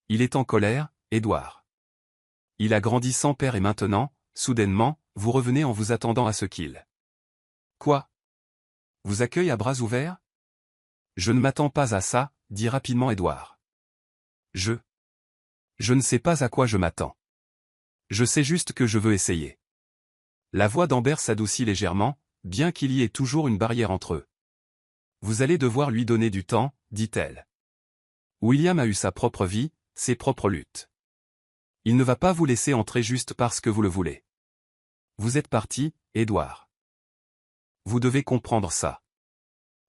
[SPEAKER 1] Il est en colère, Edward. Il a grandi sans père et maintenant, soudainement, vous revenez en vous attendant à ce qu'il... Quoi? Vous accueille à bras ouverts? Je ne m'attends pas à ça, dit rapidement Edward. Je ne sais pas à quoi je m'attends. Je sais juste que je veux essayer. La voix d'Amber s'adoucit légèrement, bien qu'il y ait toujours une barrière entre eux. Vous allez devoir lui donner du temps, dit-elle. William a eu sa propre vie, ses propres luttes. Il ne va pas vous laisser entrer juste parce que vous le voulez. Vous êtes parti, Édouard. Vous devez comprendre ça.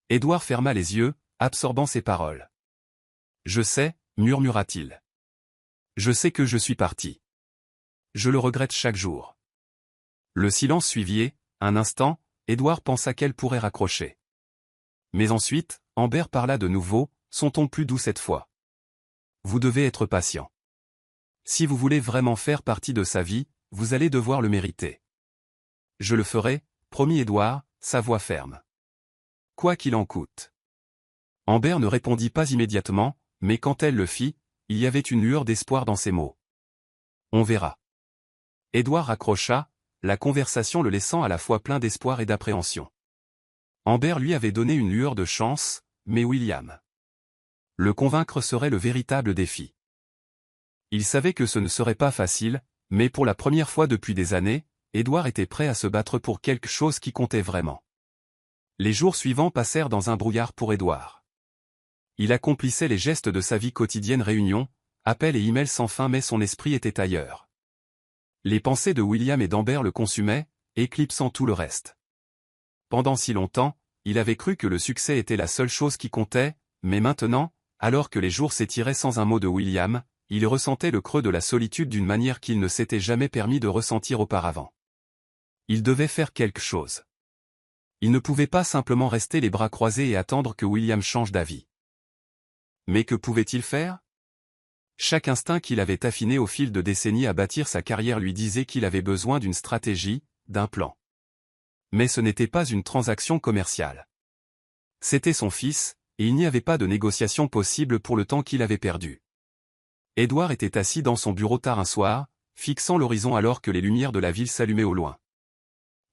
[SPEAKER 1] Édouard ferma les yeux, absorbant ses paroles. Je sais, murmura-t-il. Je sais que je suis parti. Je le regrette chaque jour. Le silence suivit, un instant, Édouard pensa qu'elle pourrait raccrocher. Mais ensuite, Amber parla de nouveau, son ton plus doux cette fois. Vous devez être patient. Si vous voulez vraiment faire partie de sa vie, vous allez devoir le mériter. Je le ferai, promit Édouard, sa voix ferme. Quoi qu'il en coûte. Amber ne répondit pas immédiatement, mais quand elle le fit, il y avait une lueur d'espoir dans ses mots. On verra. Édouard raccrocha, la conversation le laissant à la fois plein d'espoir et d'appréhension. Amber lui avait donné une lueur de chance, mais William. Le convaincre serait le véritable défi. Il savait que ce ne serait pas facile, mais pour la première fois depuis des années, Édouard était prêt à se battre pour quelque chose qui comptait vraiment. Les jours suivants passèrent dans un brouillard pour Édouard. Il accomplissait les gestes de sa vie quotidienne, réunions, appels et emails sans fin, mais son esprit était ailleurs. Les pensées de William et d'Amber le consumaient, éclipsant tout le reste. Pendant si longtemps, il avait cru que le succès était la seule chose qui comptait, mais maintenant, alors que les jours s'étiraient sans un mot de William, il ressentait le creux de la solitude d'une manière qu'il ne s'était jamais permis de ressentir auparavant. Il devait faire quelque chose. Il ne pouvait pas simplement rester les bras croisés et attendre que William change d'avis. Mais que pouvait-il faire? Chaque instinct qu'il avait affiné au fil de décennies à bâtir sa carrière lui disait qu'il avait besoin d'une stratégie, d'un plan. Mais ce n'était pas une transaction commerciale. C'était son fils, et il n'y avait pas de négociation possible pour le temps qu'il avait perdu. Édouard était assis dans son bureau tard un soir, fixant l'horizon alors que les lumières de la ville s'allumaient au loin.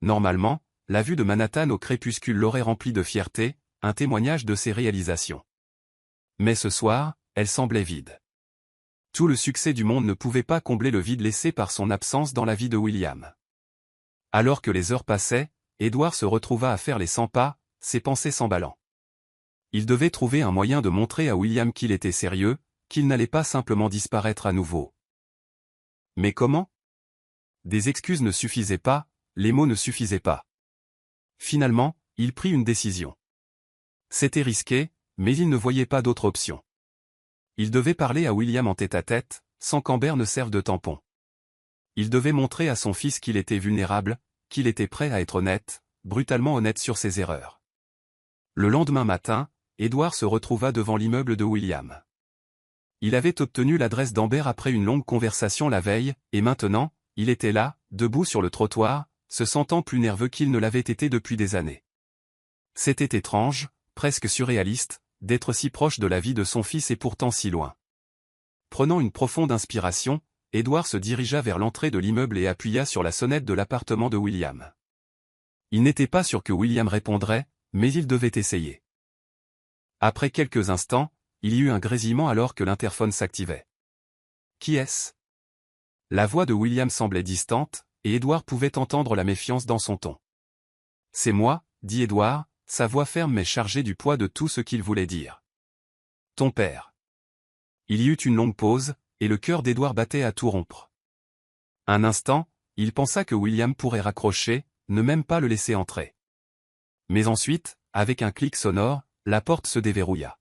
[SPEAKER 1] Normalement, la vue de Manhattan au crépuscule l'aurait rempli de fierté, un témoignage de ses réalisations. Mais ce soir, elle semblait vide. Tout le succès du monde ne pouvait pas combler le vide laissé par son absence dans la vie de William. Alors que les heures passaient, Édouard se retrouva à faire les 100 pas, ses pensées s'emballant. Il devait trouver un moyen de montrer à William qu'il était sérieux, qu'il n'allait pas simplement disparaître à nouveau. Mais comment? Des excuses ne suffisaient pas, les mots ne suffisaient pas. Finalement, il prit une décision. C'était risqué, mais il ne voyait pas d'autre option. Il devait parler à William en tête-à-tête, sans qu'Amber ne serve de tampon. Il devait montrer à son fils qu'il était vulnérable, qu'il était prêt à être honnête, brutalement honnête sur ses erreurs. Le lendemain matin, Édouard se retrouva devant l'immeuble de William. Il avait obtenu l'adresse d'Amber après une longue conversation la veille, et maintenant, il était là, debout sur le trottoir, se sentant plus nerveux qu'il ne l'avait été depuis des années. C'était étrange, presque surréaliste, d'être si proche de la vie de son fils et pourtant si loin. Prenant une profonde inspiration, Édouard se dirigea vers l'entrée de l'immeuble et appuya sur la sonnette de l'appartement de William. Il n'était pas sûr que William répondrait, mais il devait essayer. Après quelques instants, il y eut un grésillement alors que l'interphone s'activait. Qui est-ce? La voix de William semblait distante, et Édouard pouvait entendre la méfiance dans son ton. C'est moi, dit Édouard, sa voix ferme mais chargée du poids de tout ce qu'il voulait dire. Ton père. Il y eut une longue pause, et le cœur d'Édouard battait à tout rompre. Un instant, il pensa que William pourrait raccrocher, ne même pas le laisser entrer. Mais ensuite, avec un clic sonore, la porte se déverrouilla.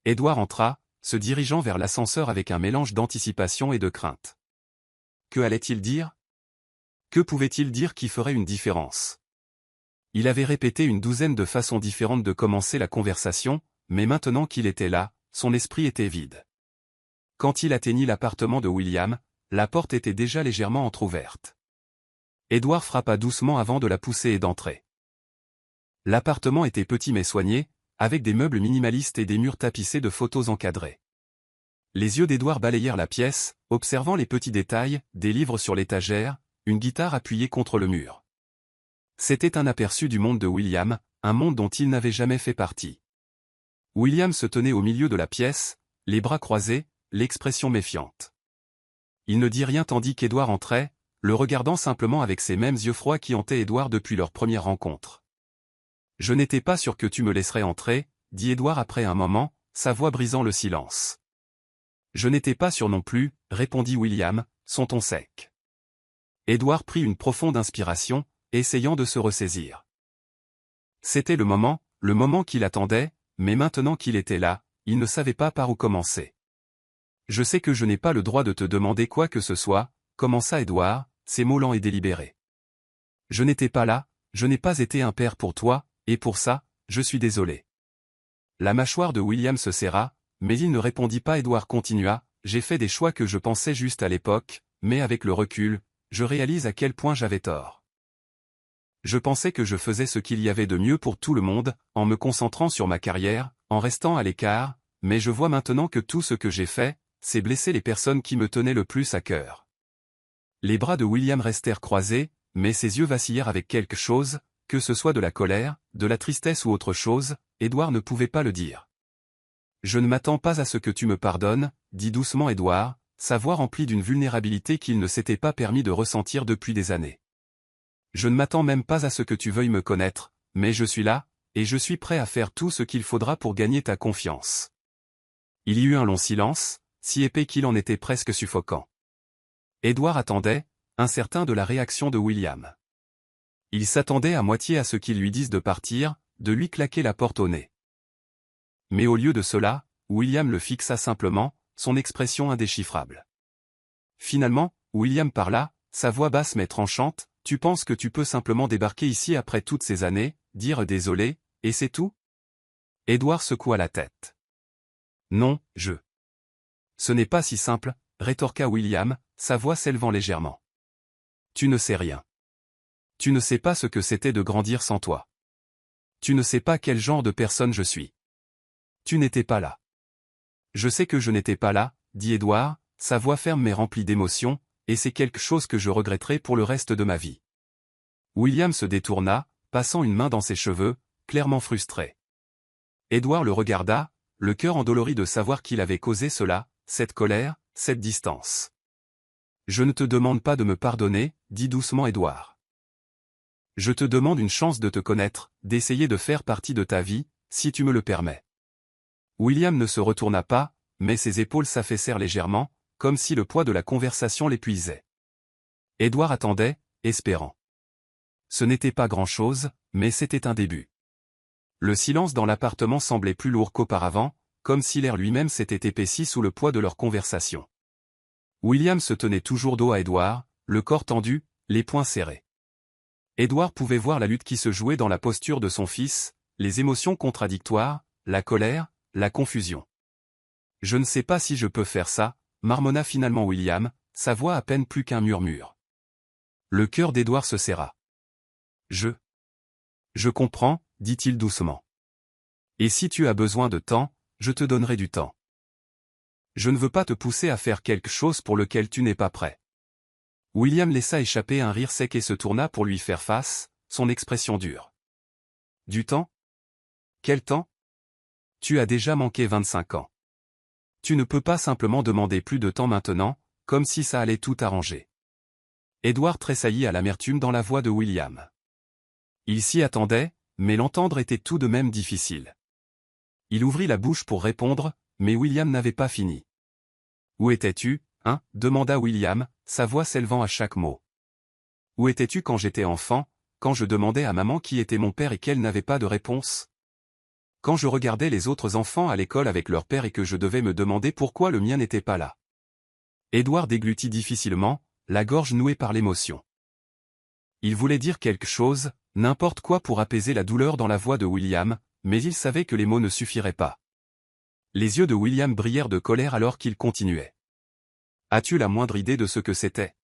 [SPEAKER 1] Édouard entra, se dirigeant vers l'ascenseur avec un mélange d'anticipation et de crainte. Que allait-il dire? Que pouvait-il dire qui ferait une différence? Il avait répété une douzaine de façons différentes de commencer la conversation, mais maintenant qu'il était là, son esprit était vide. Quand il atteignit l'appartement de William, la porte était déjà légèrement entr'ouverte. Édouard frappa doucement avant de la pousser et d'entrer. L'appartement était petit mais soigné, avec des meubles minimalistes et des murs tapissés de photos encadrées. Les yeux d'Édouard balayèrent la pièce, observant les petits détails, des livres sur l'étagère, une guitare appuyée contre le mur. C'était un aperçu du monde de William, un monde dont il n'avait jamais fait partie. William se tenait au milieu de la pièce, les bras croisés, l'expression méfiante. Il ne dit rien tandis qu'Édouard entrait, le regardant simplement avec ces mêmes yeux froids qui hantaient Édouard depuis leur première rencontre. « Je n'étais pas sûr que tu me laisserais entrer, » dit Édouard après un moment, sa voix brisant le silence. « Je n'étais pas sûr non plus, » répondit William, son ton sec. Édouard prit une profonde inspiration, essayant de se ressaisir. C'était le moment qu'il attendait, mais maintenant qu'il était là, il ne savait pas par où commencer. Je sais que je n'ai pas le droit de te demander quoi que ce soit, commença Édouard, ses mots lents et délibérés. Je n'étais pas là, je n'ai pas été un père pour toi, et pour ça, je suis désolé. La mâchoire de William se serra, mais il ne répondit pas. Édouard continua, j'ai fait des choix que je pensais justes à l'époque, mais avec le recul, je réalise à quel point j'avais tort. Je pensais que je faisais ce qu'il y avait de mieux pour tout le monde, en me concentrant sur ma carrière, en restant à l'écart, mais je vois maintenant que tout ce que j'ai fait, c'est blesser les personnes qui me tenaient le plus à cœur. Les bras de William restèrent croisés, mais ses yeux vacillèrent avec quelque chose, que ce soit de la colère, de la tristesse ou autre chose, Édouard ne pouvait pas le dire. Je ne m'attends pas à ce que tu me pardonnes, dit doucement Édouard, sa voix remplie d'une vulnérabilité qu'il ne s'était pas permis de ressentir depuis des années. Je ne m'attends même pas à ce que tu veuilles me connaître, mais je suis là, et je suis prêt à faire tout ce qu'il faudra pour gagner ta confiance. Il y eut un long silence, si épais qu'il en était presque suffocant. Édouard attendait, incertain de la réaction de William. Il s'attendait à moitié à ce qu'il lui dise de partir, de lui claquer la porte au nez. Mais au lieu de cela, William le fixa simplement, son expression indéchiffrable. Finalement, William parla, sa voix basse mais tranchante, tu penses que tu peux simplement débarquer ici après toutes ces années, dire désolé, et c'est tout? Édouard secoua la tête. Non, Ce n'est pas si simple, rétorqua William, sa voix s'élevant légèrement. Tu ne sais rien. Tu ne sais pas ce que c'était de grandir sans toi. Tu ne sais pas quel genre de personne je suis. Tu n'étais pas là. Je sais que je n'étais pas là, dit Édouard, sa voix ferme mais remplie d'émotion, et c'est quelque chose que je regretterai pour le reste de ma vie. William se détourna, passant une main dans ses cheveux, clairement frustré. Édouard le regarda, le cœur endolori de savoir qu'il avait causé cela, cette colère, cette distance. Je ne te demande pas de me pardonner, dit doucement Édouard. Je te demande une chance de te connaître, d'essayer de faire partie de ta vie, si tu me le permets. William ne se retourna pas, mais ses épaules s'affaissèrent légèrement, comme si le poids de la conversation l'épuisait. Édouard attendait, espérant. Ce n'était pas grand-chose, mais c'était un début. Le silence dans l'appartement semblait plus lourd qu'auparavant, comme si l'air lui-même s'était épaissi sous le poids de leur conversation. William se tenait toujours dos à Édouard, le corps tendu, les poings serrés. Édouard pouvait voir la lutte qui se jouait dans la posture de son fils, les émotions contradictoires, la colère, la confusion. Je ne sais pas si je peux faire ça, marmonna finalement William, sa voix à peine plus qu'un murmure. Le cœur d'Édouard se serra. Je comprends, dit-il doucement. Et si tu as besoin de temps, je te donnerai du temps. Je ne veux pas te pousser à faire quelque chose pour lequel tu n'es pas prêt. William laissa échapper un rire sec et se tourna pour lui faire face, son expression dure. Du temps? Quel temps? Tu as déjà manqué 25 ans. Tu ne peux pas simplement demander plus de temps maintenant, comme si ça allait tout arranger. Édouard tressaillit à l'amertume dans la voix de William. Il s'y attendait, mais l'entendre était tout de même difficile. Il ouvrit la bouche pour répondre, mais William n'avait pas fini. Où étais-tu, hein? Demanda William, sa voix s'élevant à chaque mot. Où étais-tu quand j'étais enfant, quand je demandais à maman qui était mon père et qu'elle n'avait pas de réponse? Quand je regardais les autres enfants à l'école avec leur père et que je devais me demander pourquoi le mien n'était pas là. Édouard déglutit difficilement, la gorge nouée par l'émotion. Il voulait dire quelque chose, n'importe quoi pour apaiser la douleur dans la voix de William, mais il savait que les mots ne suffiraient pas. Les yeux de William brillèrent de colère alors qu'il continuait. As-tu la moindre idée de ce que c'était?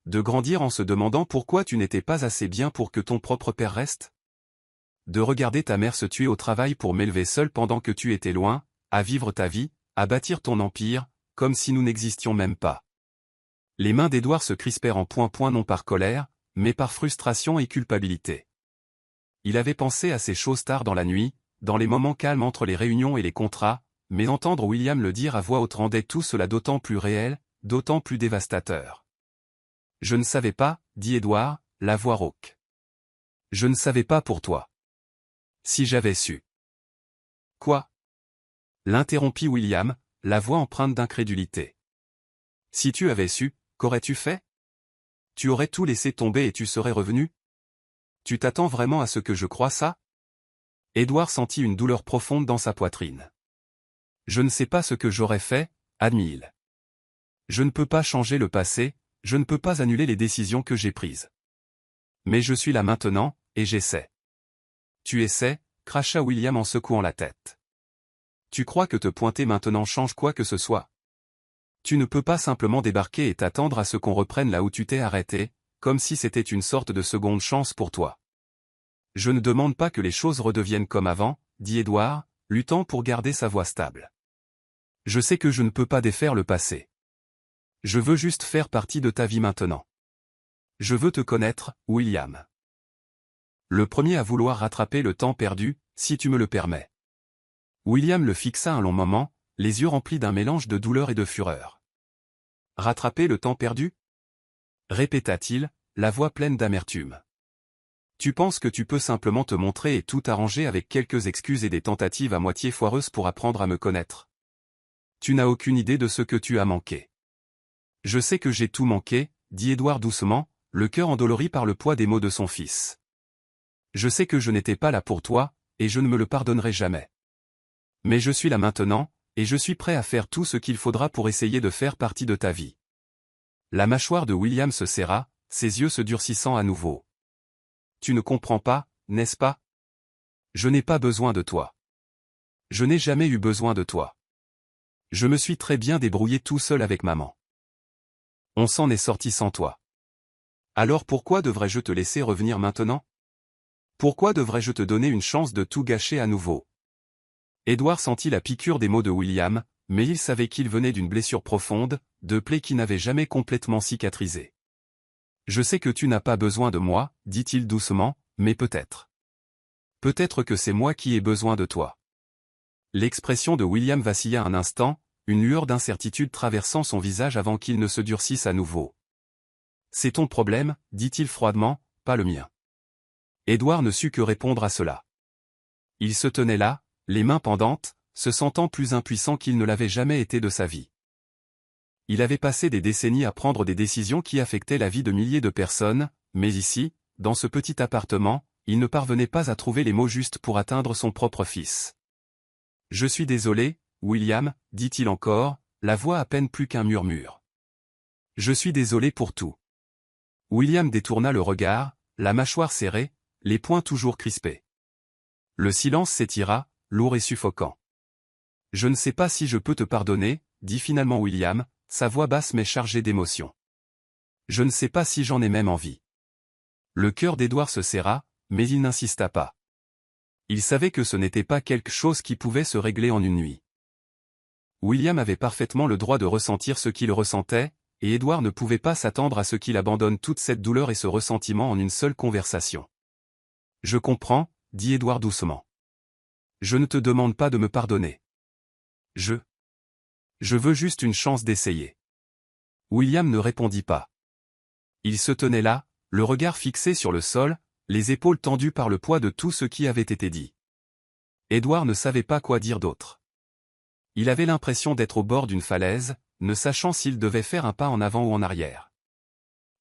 [SPEAKER 1] De grandir en se demandant pourquoi tu n'étais pas assez bien pour que ton propre père reste? De regarder ta mère se tuer au travail pour m'élever seul pendant que tu étais loin, à vivre ta vie, à bâtir ton empire, comme si nous n'existions même pas. Les mains d'Édouard se crispèrent en point non par colère, mais par frustration et culpabilité. Il avait pensé à ces choses tard dans la nuit, dans les moments calmes entre les réunions et les contrats, mais entendre William le dire à voix haute rendait tout cela d'autant plus réel, d'autant plus dévastateur. Je ne savais pas, dit Édouard, la voix rauque. Je ne savais pas pour toi. Si j'avais su. Quoi? L'interrompit William, la voix empreinte d'incrédulité. Si tu avais su, qu'aurais-tu fait? Tu aurais tout laissé tomber et tu serais revenu? Tu t'attends vraiment à ce que je croie ça? Édouard sentit une douleur profonde dans sa poitrine. Je ne sais pas ce que j'aurais fait, admit-il. Je ne peux pas changer le passé, je ne peux pas annuler les décisions que j'ai prises. Mais je suis là maintenant, et j'essaie. Tu essaies, cracha William en secouant la tête. Tu crois que te pointer maintenant change quoi que ce soit? Tu ne peux pas simplement débarquer et t'attendre à ce qu'on reprenne là où tu t'es arrêté, comme si c'était une sorte de seconde chance pour toi. Je ne demande pas que les choses redeviennent comme avant, dit Édouard, luttant pour garder sa voix stable. Je sais que je ne peux pas défaire le passé. Je veux juste faire partie de ta vie maintenant. Je veux te connaître, William. Le premier à vouloir rattraper le temps perdu, si tu me le permets. William le fixa un long moment, les yeux remplis d'un mélange de douleur et de fureur. Rattraper le temps perdu? Répéta-t-il, la voix pleine d'amertume. Tu penses que tu peux simplement te montrer et tout arranger avec quelques excuses et des tentatives à moitié foireuses pour apprendre à me connaître? Tu n'as aucune idée de ce que tu as manqué. Je sais que j'ai tout manqué, dit Édouard doucement, le cœur endolori par le poids des mots de son fils. Je sais que je n'étais pas là pour toi, et je ne me le pardonnerai jamais. Mais je suis là maintenant, et je suis prêt à faire tout ce qu'il faudra pour essayer de faire partie de ta vie. La mâchoire de William se serra, ses yeux se durcissant à nouveau. Tu ne comprends pas, n'est-ce pas? Je n'ai pas besoin de toi. Je n'ai jamais eu besoin de toi. Je me suis très bien débrouillé tout seul avec maman. On s'en est sorti sans toi. Alors pourquoi devrais-je te laisser revenir maintenant? Pourquoi devrais-je te donner une chance de tout gâcher à nouveau? Édouard sentit la piqûre des mots de William, mais il savait qu'il venait d'une blessure profonde, de plaies qui n'avaient jamais complètement cicatrisé. Je sais que tu n'as pas besoin de moi, dit-il doucement, mais peut-être. Peut-être que c'est moi qui ai besoin de toi. L'expression de William vacilla un instant, une lueur d'incertitude traversant son visage avant qu'il ne se durcisse à nouveau. C'est ton problème, dit-il froidement, pas le mien. Édouard ne sut que répondre à cela. Il se tenait là, les mains pendantes, se sentant plus impuissant qu'il ne l'avait jamais été de sa vie. Il avait passé des décennies à prendre des décisions qui affectaient la vie de milliers de personnes, mais ici, dans ce petit appartement, il ne parvenait pas à trouver les mots justes pour atteindre son propre fils. « Je suis désolé, William, dit-il encore, la voix à peine plus qu'un murmure. Je suis désolé pour tout. William détourna le regard, la mâchoire serrée, les poings toujours crispés. Le silence s'étira, lourd et suffocant. Je ne sais pas si je peux te pardonner, dit finalement William, sa voix basse mais chargée d'émotion. Je ne sais pas si j'en ai même envie. Le cœur d'Édouard se serra, mais il n'insista pas. Il savait que ce n'était pas quelque chose qui pouvait se régler en une nuit. William avait parfaitement le droit de ressentir ce qu'il ressentait, et Édouard ne pouvait pas s'attendre à ce qu'il abandonne toute cette douleur et ce ressentiment en une seule conversation. Je comprends, dit Édouard doucement. Je ne te demande pas de me pardonner. Je veux juste une chance d'essayer. William ne répondit pas. Il se tenait là, le regard fixé sur le sol, les épaules tendues par le poids de tout ce qui avait été dit. Édouard ne savait pas quoi dire d'autre. Il avait l'impression d'être au bord d'une falaise, ne sachant s'il devait faire un pas en avant ou en arrière.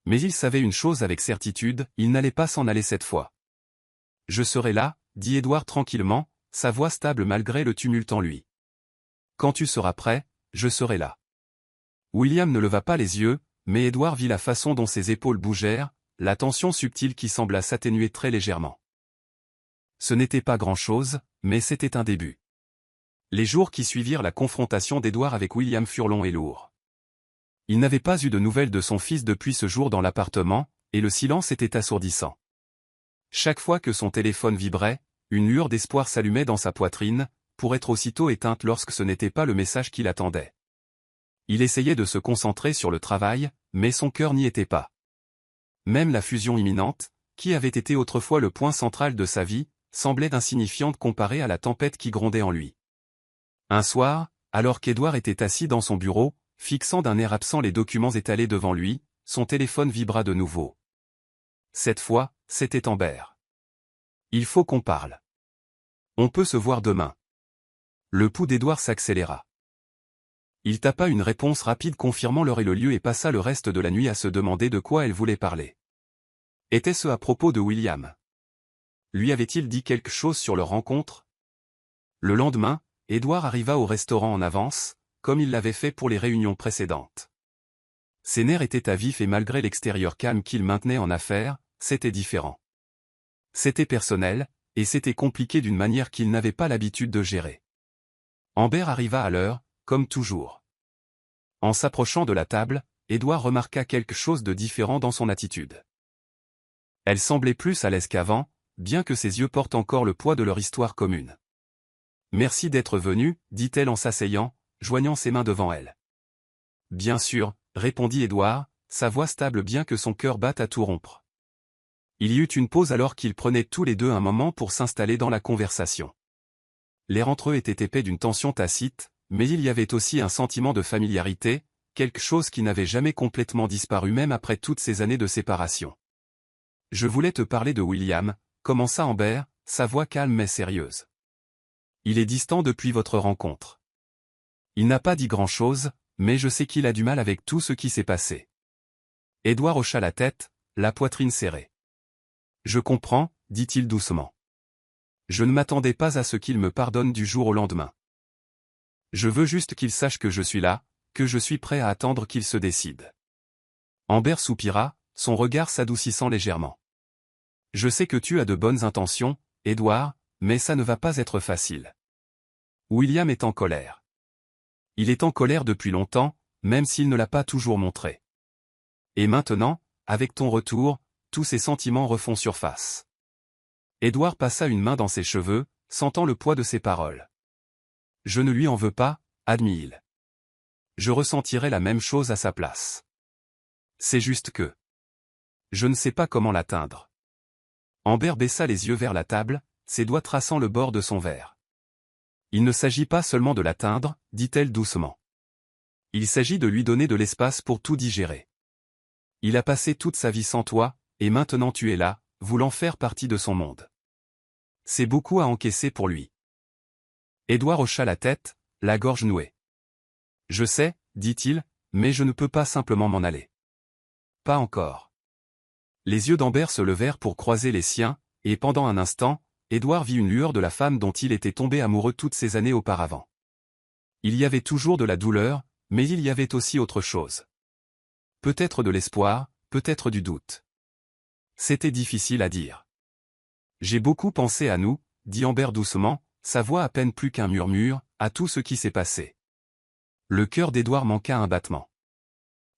[SPEAKER 1] Mais il savait une chose avec certitude, il n'allait pas s'en aller cette fois. Je serai là, dit Édouard tranquillement, sa voix stable malgré le tumulte en lui. Quand tu seras prêt, je serai là. William ne leva pas les yeux, mais Édouard vit la façon dont ses épaules bougèrent, la tension subtile qui sembla s'atténuer très légèrement. Ce n'était pas grand-chose, mais c'était un début. Les jours qui suivirent la confrontation d'Édouard avec William furent longs et lourds. Il n'avait pas eu de nouvelles de son fils depuis ce jour dans l'appartement, et le silence était assourdissant. Chaque fois que son téléphone vibrait, une lueur d'espoir s'allumait dans sa poitrine, pour être aussitôt éteinte lorsque ce n'était pas le message qu'il attendait. Il essayait de se concentrer sur le travail, mais son cœur n'y était pas. Même la fusion imminente, qui avait été autrefois le point central de sa vie, semblait insignifiante comparée à la tempête qui grondait en lui. Un soir, alors qu'Édouard était assis dans son bureau, fixant d'un air absent les documents étalés devant lui, son téléphone vibra de nouveau. Cette fois, c'était Amber. Il faut qu'on parle. On peut se voir demain. Le pouls d'Édouard s'accéléra. Il tapa une réponse rapide confirmant l'heure et le lieu et passa le reste de la nuit à se demander de quoi elle voulait parler. Était-ce à propos de William? Lui avait-il dit quelque chose sur leur rencontre? Le lendemain, Édouard arriva au restaurant en avance, comme il l'avait fait pour les réunions précédentes. Ses nerfs étaient à vif et malgré l'extérieur calme qu'il maintenait en affaires, c'était différent. C'était personnel, et c'était compliqué d'une manière qu'il n'avait pas l'habitude de gérer. Amber arriva à l'heure, comme toujours. En s'approchant de la table, Édouard remarqua quelque chose de différent dans son attitude. Elle semblait plus à l'aise qu'avant, bien que ses yeux portent encore le poids de leur histoire commune. « Merci d'être venu, dit-elle en s'asseyant, joignant ses mains devant elle. « Bien sûr, répondit Édouard, sa voix stable bien que son cœur batte à tout rompre. Il y eut une pause alors qu'ils prenaient tous les deux un moment pour s'installer dans la conversation. L'air entre eux était épais d'une tension tacite, mais il y avait aussi un sentiment de familiarité, quelque chose qui n'avait jamais complètement disparu même après toutes ces années de séparation. « Je voulais te parler de William, » commença Amber, sa voix calme mais sérieuse. « Il est distant depuis votre rencontre. Il n'a pas dit grand-chose, mais je sais qu'il a du mal avec tout ce qui s'est passé. » Édouard hocha la tête, la poitrine serrée. « Je comprends, dit-il doucement. Je ne m'attendais pas à ce qu'il me pardonne du jour au lendemain. Je veux juste qu'il sache que je suis là, que je suis prêt à attendre qu'il se décide. » Amber soupira, son regard s'adoucissant légèrement. « Je sais que tu as de bonnes intentions, Édouard, mais ça ne va pas être facile. William est en colère. Il est en colère depuis longtemps, même s'il ne l'a pas toujours montré. Et maintenant, avec ton retour, tous ses sentiments refont surface. » Édouard passa une main dans ses cheveux, sentant le poids de ses paroles. « Je ne lui en veux pas, admit-il. Je ressentirais la même chose à sa place. C'est juste que... je ne sais pas comment l'atteindre. » Amber baissa les yeux vers la table, ses doigts traçant le bord de son verre. « Il ne s'agit pas seulement de l'atteindre, dit-elle doucement. Il s'agit de lui donner de l'espace pour tout digérer. Il a passé toute sa vie sans toi, et maintenant tu es là, voulant faire partie de son monde. C'est beaucoup à encaisser pour lui. » Édouard hocha la tête, la gorge nouée. « Je sais, dit-il, mais je ne peux pas simplement m'en aller. » « Pas encore. » Les yeux d'Amber se levèrent pour croiser les siens, et pendant un instant, Édouard vit une lueur de la femme dont il était tombé amoureux toutes ces années auparavant. Il y avait toujours de la douleur, mais il y avait aussi autre chose. Peut-être de l'espoir, peut-être du doute. C'était difficile à dire. « J'ai beaucoup pensé à nous, » dit Amber doucement, sa voix à peine plus qu'un murmure, à tout ce qui s'est passé. Le cœur d'Édouard manqua un battement.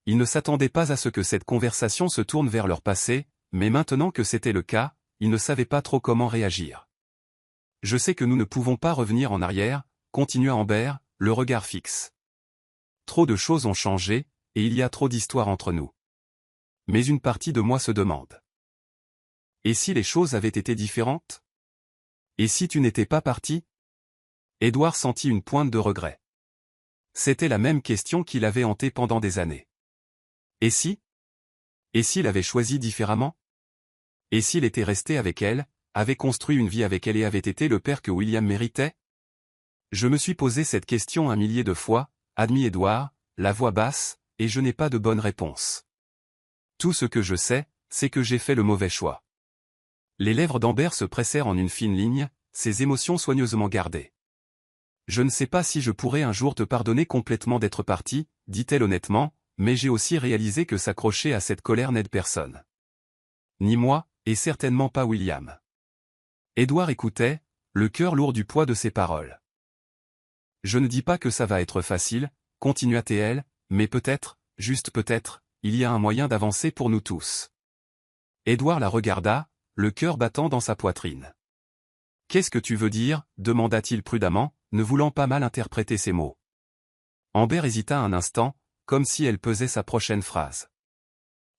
[SPEAKER 1] Il ne s'attendait pas à ce que cette conversation se tourne vers leur passé, mais maintenant que c'était le cas, il ne savait pas trop comment réagir. « Je sais que nous ne pouvons pas revenir en arrière, » continua Amber, le regard fixe. « Trop de choses ont changé, et il y a trop d'histoires entre nous. Mais une partie de moi se demande. Et si les choses avaient été différentes? Et si tu n'étais pas parti? » Édouard sentit une pointe de regret. C'était la même question qui l'avait hanté pendant des années. Et si? Et s'il avait choisi différemment? Et s'il était resté avec elle, avait construit une vie avec elle et avait été le père que William méritait? Je me suis posé cette question un millier de fois, admit Édouard, la voix basse, et je n'ai pas de bonne réponse. Tout ce que je sais, c'est que j'ai fait le mauvais choix. Les lèvres d'Amber se pressèrent en une fine ligne, ses émotions soigneusement gardées. Je ne sais pas si je pourrais un jour te pardonner complètement d'être parti, dit-elle honnêtement, mais j'ai aussi réalisé que s'accrocher à cette colère n'aide personne. Ni moi, et certainement pas William. Édouard écoutait, le cœur lourd du poids de ses paroles. Je ne dis pas que ça va être facile, continua-t-elle, mais peut-être, juste peut-être, il y a un moyen d'avancer pour nous tous. Édouard la regarda, le cœur battant dans sa poitrine. Qu'est-ce que tu veux dire, demanda-t-il prudemment, ne voulant pas mal interpréter ses mots. Amber hésita un instant, comme si elle pesait sa prochaine phrase.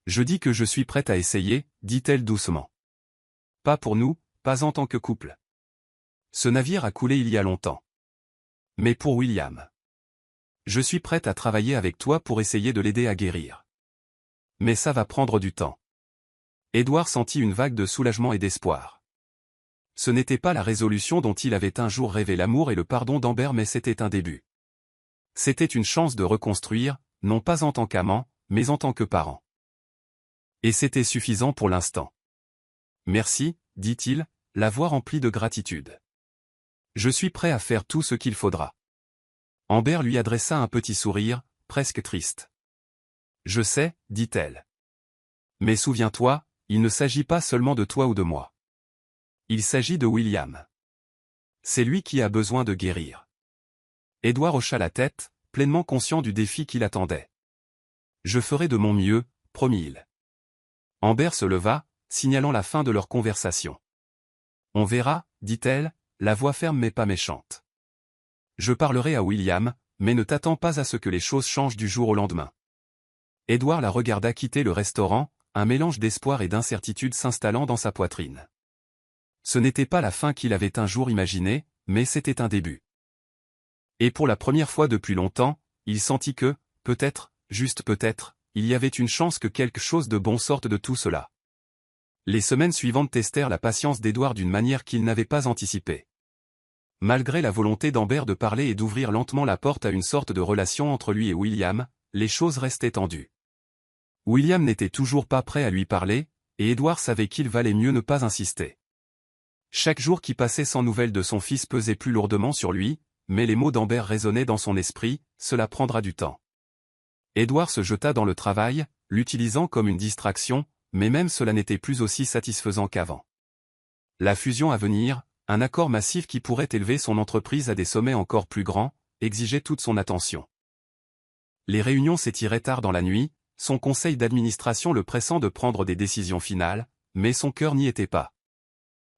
[SPEAKER 1] Je dis que je suis prête à essayer, dit-elle doucement. Pas pour nous, pas en tant que couple. Ce navire a coulé il y a longtemps. Mais pour William. Je suis prête à travailler avec toi pour essayer de l'aider à guérir. Mais ça va prendre du temps. Édouard sentit une vague de soulagement et d'espoir. Ce n'était pas la résolution dont il avait un jour rêvé l'amour et le pardon d'Amber mais c'était un début. C'était une chance de reconstruire, non pas en tant qu'amant, mais en tant que parent. Et c'était suffisant pour l'instant. Merci, dit-il, la voix remplie de gratitude. Je suis prêt à faire tout ce qu'il faudra. Amber lui adressa un petit sourire, presque triste. Je sais, dit-elle. Mais souviens-toi, il ne s'agit pas seulement de toi ou de moi. Il s'agit de William. C'est lui qui a besoin de guérir. Édouard hocha la tête, pleinement conscient du défi qui l'attendait. Je ferai de mon mieux, promit-il. Amber se leva, signalant la fin de leur conversation. On verra, dit-elle, la voix ferme mais pas méchante. Je parlerai à William, mais ne t'attends pas à ce que les choses changent du jour au lendemain. Édouard la regarda quitter le restaurant, un mélange d'espoir et d'incertitude s'installant dans sa poitrine. Ce n'était pas la fin qu'il avait un jour imaginée, mais c'était un début. Et pour la première fois depuis longtemps, il sentit que, peut-être, juste peut-être, il y avait une chance que quelque chose de bon sorte de tout cela. Les semaines suivantes testèrent la patience d'Édouard d'une manière qu'il n'avait pas anticipée. Malgré la volonté d'Amber de parler et d'ouvrir lentement la porte à une sorte de relation entre lui et William, les choses restaient tendues. William n'était toujours pas prêt à lui parler, et Édouard savait qu'il valait mieux ne pas insister. Chaque jour qui passait sans nouvelles de son fils pesait plus lourdement sur lui, mais les mots d'Amber résonnaient dans son esprit, cela prendra du temps. Édouard se jeta dans le travail, l'utilisant comme une distraction, mais même cela n'était plus aussi satisfaisant qu'avant. La fusion à venir, un accord massif qui pourrait élever son entreprise à des sommets encore plus grands, exigeait toute son attention. Les réunions s'étiraient tard dans la nuit, son conseil d'administration le pressant de prendre des décisions finales, mais son cœur n'y était pas.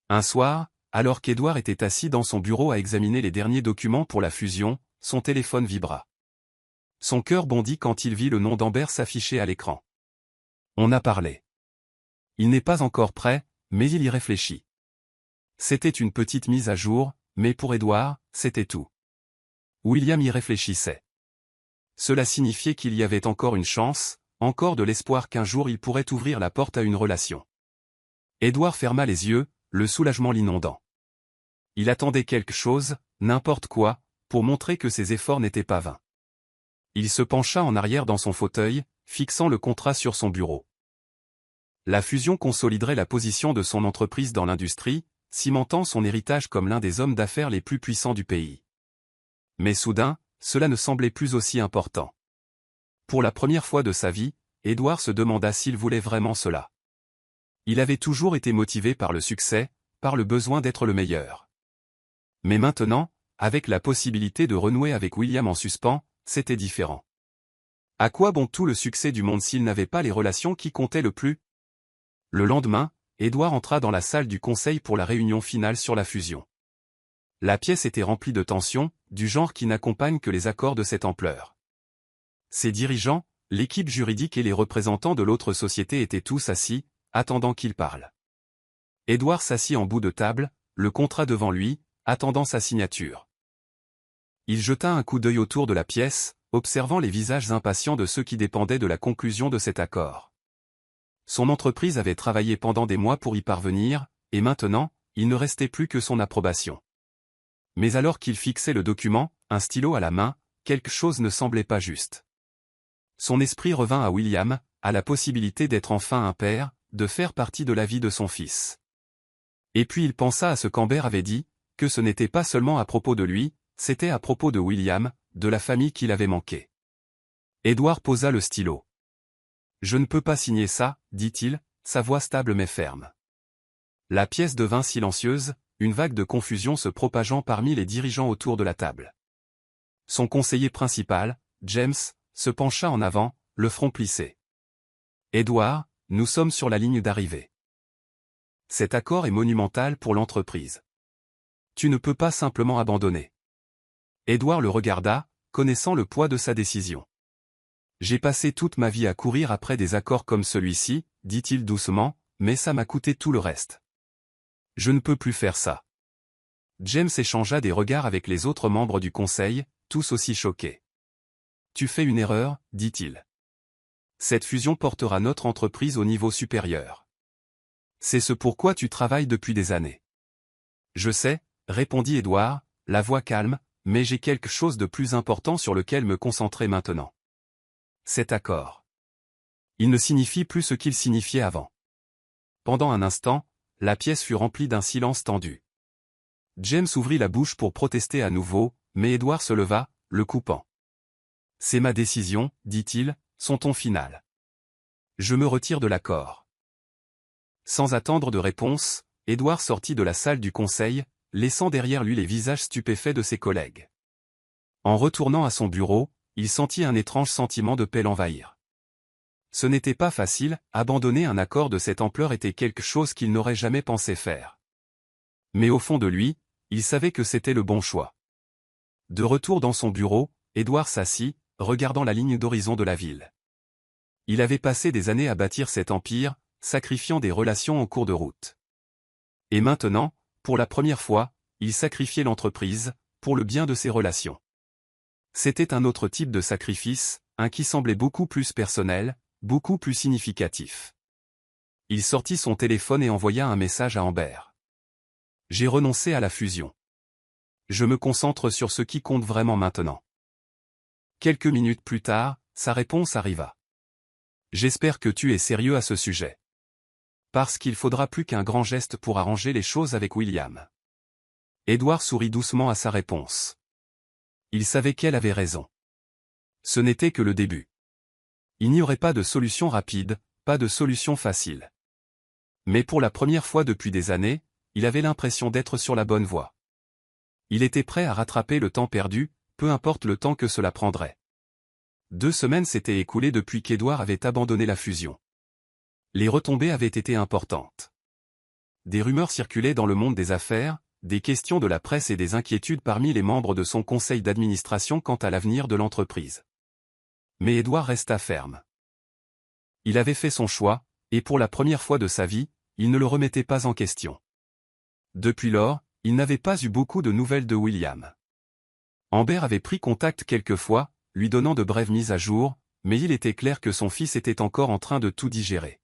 [SPEAKER 1] Un soir, alors qu'Édouard était assis dans son bureau à examiner les derniers documents pour la fusion, son téléphone vibra. Son cœur bondit quand il vit le nom d'Amber s'afficher à l'écran. On a parlé. Il n'est pas encore prêt, mais il y réfléchit. C'était une petite mise à jour, mais pour Édouard, c'était tout. William y réfléchissait. Cela signifiait qu'il y avait encore une chance, encore de l'espoir qu'un jour il pourrait ouvrir la porte à une relation. Édouard ferma les yeux, le soulagement l'inondant. Il attendait quelque chose, n'importe quoi, pour montrer que ses efforts n'étaient pas vains. Il se pencha en arrière dans son fauteuil, fixant le contrat sur son bureau. La fusion consoliderait la position de son entreprise dans l'industrie, cimentant son héritage comme l'un des hommes d'affaires les plus puissants du pays. Mais soudain, cela ne semblait plus aussi important. Pour la première fois de sa vie, Édouard se demanda s'il voulait vraiment cela. Il avait toujours été motivé par le succès, par le besoin d'être le meilleur. Mais maintenant, avec la possibilité de renouer avec William en suspens, c'était différent. À quoi bon tout le succès du monde s'il n'avait pas les relations qui comptaient le plus? Le lendemain, Édouard entra dans la salle du conseil pour la réunion finale sur la fusion. La pièce était remplie de tensions, du genre qui n'accompagne que les accords de cette ampleur. Ses dirigeants, l'équipe juridique et les représentants de l'autre société étaient tous assis, attendant qu'il parle. Édouard s'assit en bout de table, le contrat devant lui, attendant sa signature. Il jeta un coup d'œil autour de la pièce, observant les visages impatients de ceux qui dépendaient de la conclusion de cet accord. Son entreprise avait travaillé pendant des mois pour y parvenir, et maintenant, il ne restait plus que son approbation. Mais alors qu'il fixait le document, un stylo à la main, quelque chose ne semblait pas juste. Son esprit revint à William, à la possibilité d'être enfin un père, de faire partie de la vie de son fils. Et puis il pensa à ce qu'Amber avait dit, que ce n'était pas seulement à propos de lui, c'était à propos de William, de la famille qu'il avait manqué. Édouard posa le stylo. « Je ne peux pas signer ça, dit-il, sa voix stable mais ferme. » La pièce devint silencieuse, une vague de confusion se propageant parmi les dirigeants autour de la table. Son conseiller principal, James, se pencha en avant, le front plissé. « Édouard, nous sommes sur la ligne d'arrivée. Cet accord est monumental pour l'entreprise. Tu ne peux pas simplement abandonner. » Édouard le regarda, connaissant le poids de sa décision. « J'ai passé toute ma vie à courir après des accords comme celui-ci, dit-il doucement, mais ça m'a coûté tout le reste. Je ne peux plus faire ça. » James échangea des regards avec les autres membres du conseil, tous aussi choqués. « Tu fais une erreur, dit-il. Cette fusion portera notre entreprise au niveau supérieur. C'est ce pourquoi tu travailles depuis des années. » « Je sais, » répondit Édouard, la voix calme, mais j'ai quelque chose de plus important sur lequel me concentrer maintenant. Cet accord. Il ne signifie plus ce qu'il signifiait avant. Pendant un instant, la pièce fut remplie d'un silence tendu. James ouvrit la bouche pour protester à nouveau, mais Edward se leva, le coupant. « C'est ma décision, dit-il, son ton final. Je me retire de l'accord. » Sans attendre de réponse, Edward sortit de la salle du conseil, laissant derrière lui les visages stupéfaits de ses collègues. En retournant à son bureau, il sentit un étrange sentiment de paix l'envahir. Ce n'était pas facile, abandonner un accord de cette ampleur était quelque chose qu'il n'aurait jamais pensé faire. Mais au fond de lui, il savait que c'était le bon choix. De retour dans son bureau, Edward s'assit, regardant la ligne d'horizon de la ville. Il avait passé des années à bâtir cet empire, sacrifiant des relations en cours de route. Et maintenant, pour la première fois, il sacrifiait l'entreprise, pour le bien de ses relations. C'était un autre type de sacrifice, un qui semblait beaucoup plus personnel, beaucoup plus significatif. Il sortit son téléphone et envoya un message à Amber. « J'ai renoncé à la fusion. Je me concentre sur ce qui compte vraiment maintenant. » Quelques minutes plus tard, sa réponse arriva. « J'espère que tu es sérieux à ce sujet. Parce qu'il faudra plus qu'un grand geste pour arranger les choses avec William. » Edward sourit doucement à sa réponse. Il savait qu'elle avait raison. Ce n'était que le début. Il n'y aurait pas de solution rapide, pas de solution facile. Mais pour la première fois depuis des années, il avait l'impression d'être sur la bonne voie. Il était prêt à rattraper le temps perdu, peu importe le temps que cela prendrait. 2 semaines s'étaient écoulées depuis qu'Edward avait abandonné la fusion. Les retombées avaient été importantes. Des rumeurs circulaient dans le monde des affaires, des questions de la presse et des inquiétudes parmi les membres de son conseil d'administration quant à l'avenir de l'entreprise. Mais Edward resta ferme. Il avait fait son choix, et pour la première fois de sa vie, il ne le remettait pas en question. Depuis lors, il n'avait pas eu beaucoup de nouvelles de William. Amber avait pris contact quelques fois, lui donnant de brèves mises à jour, mais il était clair que son fils était encore en train de tout digérer.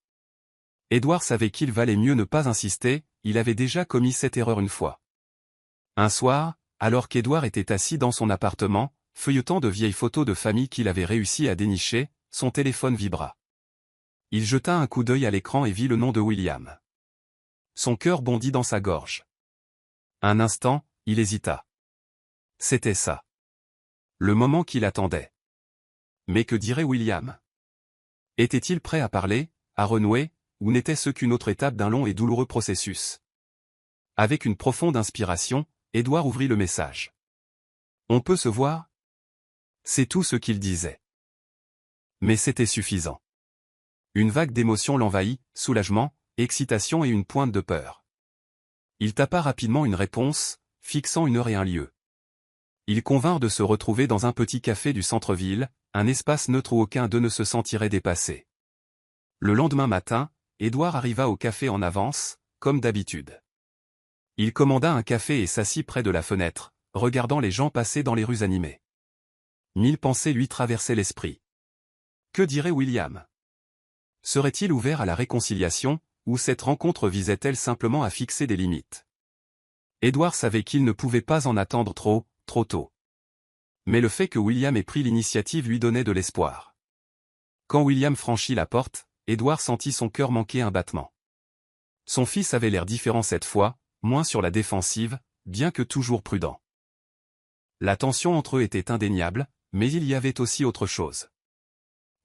[SPEAKER 1] Edward savait qu'il valait mieux ne pas insister, il avait déjà commis cette erreur une fois. Un soir, alors qu'Edward était assis dans son appartement, feuilletant de vieilles photos de famille qu'il avait réussi à dénicher, son téléphone vibra. Il jeta un coup d'œil à l'écran et vit le nom de William. Son cœur bondit dans sa gorge. Un instant, il hésita. C'était ça. Le moment qu'il attendait. Mais que dirait William? Était-il prêt à parler, à renouer, ou n'était-ce qu'une autre étape d'un long et douloureux processus? Avec une profonde inspiration, Edward ouvrit le message. On peut se voir? C'est tout ce qu'il disait. Mais c'était suffisant. Une vague d'émotions l'envahit, soulagement, excitation et une pointe de peur. Il tapa rapidement une réponse, fixant une heure et un lieu. Ils convinrent de se retrouver dans un petit café du centre-ville, un espace neutre où aucun d'eux ne se sentirait dépassé. Le lendemain matin, Edward arriva au café en avance, comme d'habitude. Il commanda un café et s'assit près de la fenêtre, regardant les gens passer dans les rues animées. 1000 pensées lui traversaient l'esprit. Que dirait William? Serait-il ouvert à la réconciliation, ou cette rencontre visait-elle simplement à fixer des limites? Edward savait qu'il ne pouvait pas en attendre trop tôt. Mais le fait que William ait pris l'initiative lui donnait de l'espoir. Quand William franchit la porte, Edward sentit son cœur manquer un battement. Son fils avait l'air différent cette fois, moins sur la défensive, bien que toujours prudent. La tension entre eux était indéniable, mais il y avait aussi autre chose.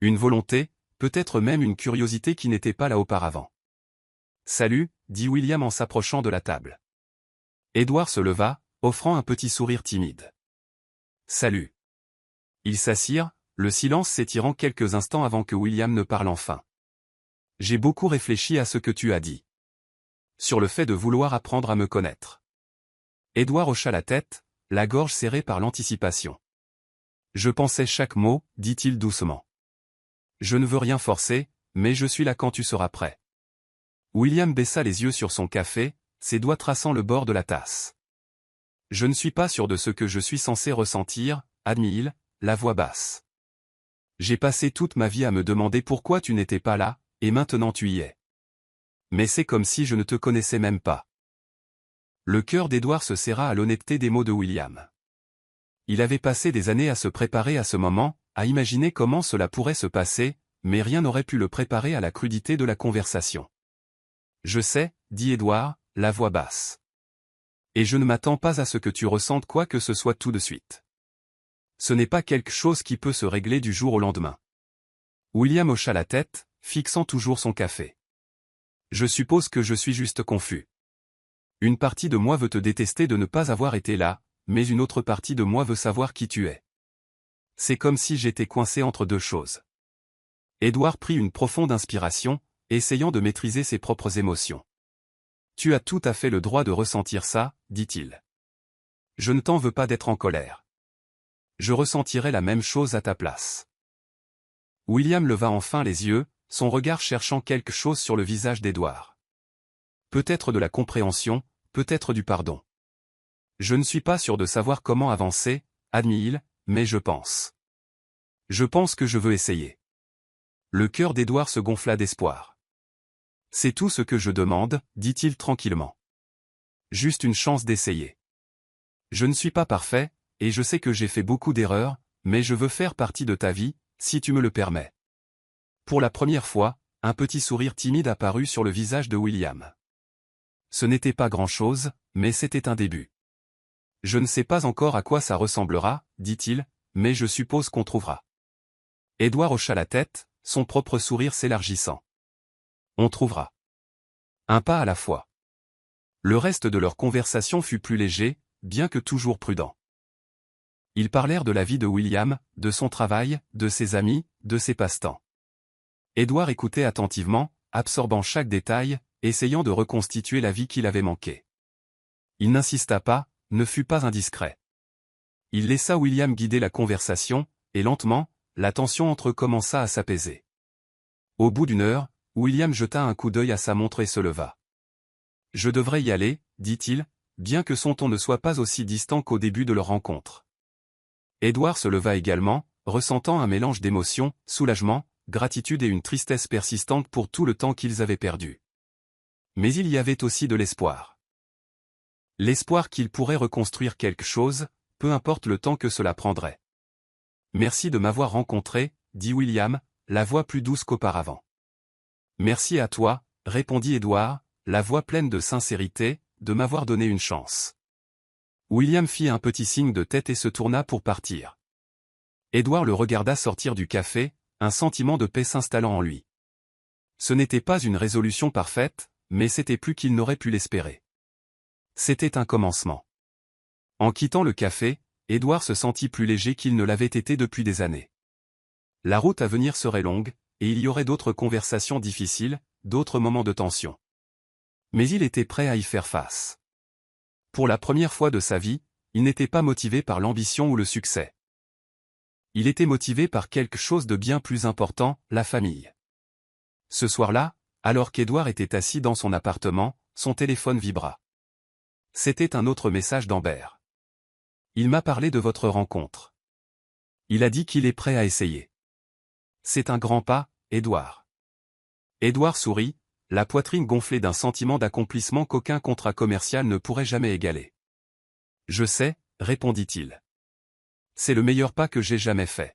[SPEAKER 1] Une volonté, peut-être même une curiosité qui n'était pas là auparavant. « Salut », dit William en s'approchant de la table. Edward se leva, offrant un petit sourire timide. « Salut ». Ils s'assirent, le silence s'étirant quelques instants avant que William ne parle enfin. « J'ai beaucoup réfléchi à ce que tu as dit. Sur le fait de vouloir apprendre à me connaître. » Edward hocha la tête, la gorge serrée par l'anticipation. « Je pensais chaque mot, dit-il doucement. Je ne veux rien forcer, mais je suis là quand tu seras prêt. » William baissa les yeux sur son café, ses doigts traçant le bord de la tasse. « Je ne suis pas sûr de ce que je suis censé ressentir, » admit-il, la voix basse. « J'ai passé toute ma vie à me demander pourquoi tu n'étais pas là, et maintenant tu y es. Mais c'est comme si je ne te connaissais même pas. » Le cœur d'Edward se serra à l'honnêteté des mots de William. Il avait passé des années à se préparer à ce moment, à imaginer comment cela pourrait se passer, mais rien n'aurait pu le préparer à la crudité de la conversation. « Je sais, dit Édouard, la voix basse. Et je ne m'attends pas à ce que tu ressentes quoi que ce soit tout de suite. Ce n'est pas quelque chose qui peut se régler du jour au lendemain. » William hocha la tête, fixant toujours son café. « Je suppose que je suis juste confus. Une partie de moi veut te détester de ne pas avoir été là, mais une autre partie de moi veut savoir qui tu es. C'est comme si j'étais coincé entre deux choses. » Édouard prit une profonde inspiration, essayant de maîtriser ses propres émotions. « Tu as tout à fait le droit de ressentir ça, dit-il. Je ne t'en veux pas d'être en colère. Je ressentirais la même chose à ta place. » William leva enfin les yeux, son regard cherchant quelque chose sur le visage d'Édouard. Peut-être de la compréhension, peut-être du pardon. « Je ne suis pas sûr de savoir comment avancer, admit-il, mais je pense. Je pense que je veux essayer. » Le cœur d'Édouard se gonfla d'espoir. « C'est tout ce que je demande, dit-il tranquillement. Juste une chance d'essayer. Je ne suis pas parfait, et je sais que j'ai fait beaucoup d'erreurs, mais je veux faire partie de ta vie, si tu me le permets. » Pour la première fois, un petit sourire timide apparut sur le visage de William. Ce n'était pas grand-chose, mais c'était un début. « Je ne sais pas encore à quoi ça ressemblera, dit-il, mais je suppose qu'on trouvera. » Édouard hocha la tête, son propre sourire s'élargissant. « On trouvera. » Un pas à la fois. Le reste de leur conversation fut plus léger, bien que toujours prudent. Ils parlèrent de la vie de William, de son travail, de ses amis, de ses passe-temps. Édouard écoutait attentivement, absorbant chaque détail, essayant de reconstituer la vie qu'il avait manquée. Il n'insista pas, ne fut pas indiscret. Il laissa William guider la conversation, et lentement, la tension entre eux commença à s'apaiser. Au bout d'une heure, William jeta un coup d'œil à sa montre et se leva. « Je devrais y aller, dit-il, bien que son ton ne soit pas aussi distant qu'au début de leur rencontre. » Édouard se leva également, ressentant un mélange d'émotions, soulagement, gratitude et une tristesse persistante pour tout le temps qu'ils avaient perdu. Mais il y avait aussi de l'espoir. L'espoir qu'ils pourraient reconstruire quelque chose, peu importe le temps que cela prendrait. « Merci de m'avoir rencontré, dit William, la voix plus douce qu'auparavant. »« Merci à toi, répondit Édouard, la voix pleine de sincérité, de m'avoir donné une chance. » William fit un petit signe de tête et se tourna pour partir. Édouard le regarda sortir du café, un sentiment de paix s'installant en lui. Ce n'était pas une résolution parfaite, mais c'était plus qu'il n'aurait pu l'espérer. C'était un commencement. En quittant le café, Édouard se sentit plus léger qu'il ne l'avait été depuis des années. La route à venir serait longue, et il y aurait d'autres conversations difficiles, d'autres moments de tension. Mais il était prêt à y faire face. Pour la première fois de sa vie, il n'était pas motivé par l'ambition ou le succès. Il était motivé par quelque chose de bien plus important, la famille. Ce soir-là, alors qu'Édouard était assis dans son appartement, son téléphone vibra. C'était un autre message d'Amber. « Il m'a parlé de votre rencontre. Il a dit qu'il est prêt à essayer. C'est un grand pas, Édouard. » Édouard sourit, la poitrine gonflée d'un sentiment d'accomplissement qu'aucun contrat commercial ne pourrait jamais égaler. « Je sais, répondit-il. C'est le meilleur pas que j'ai jamais fait.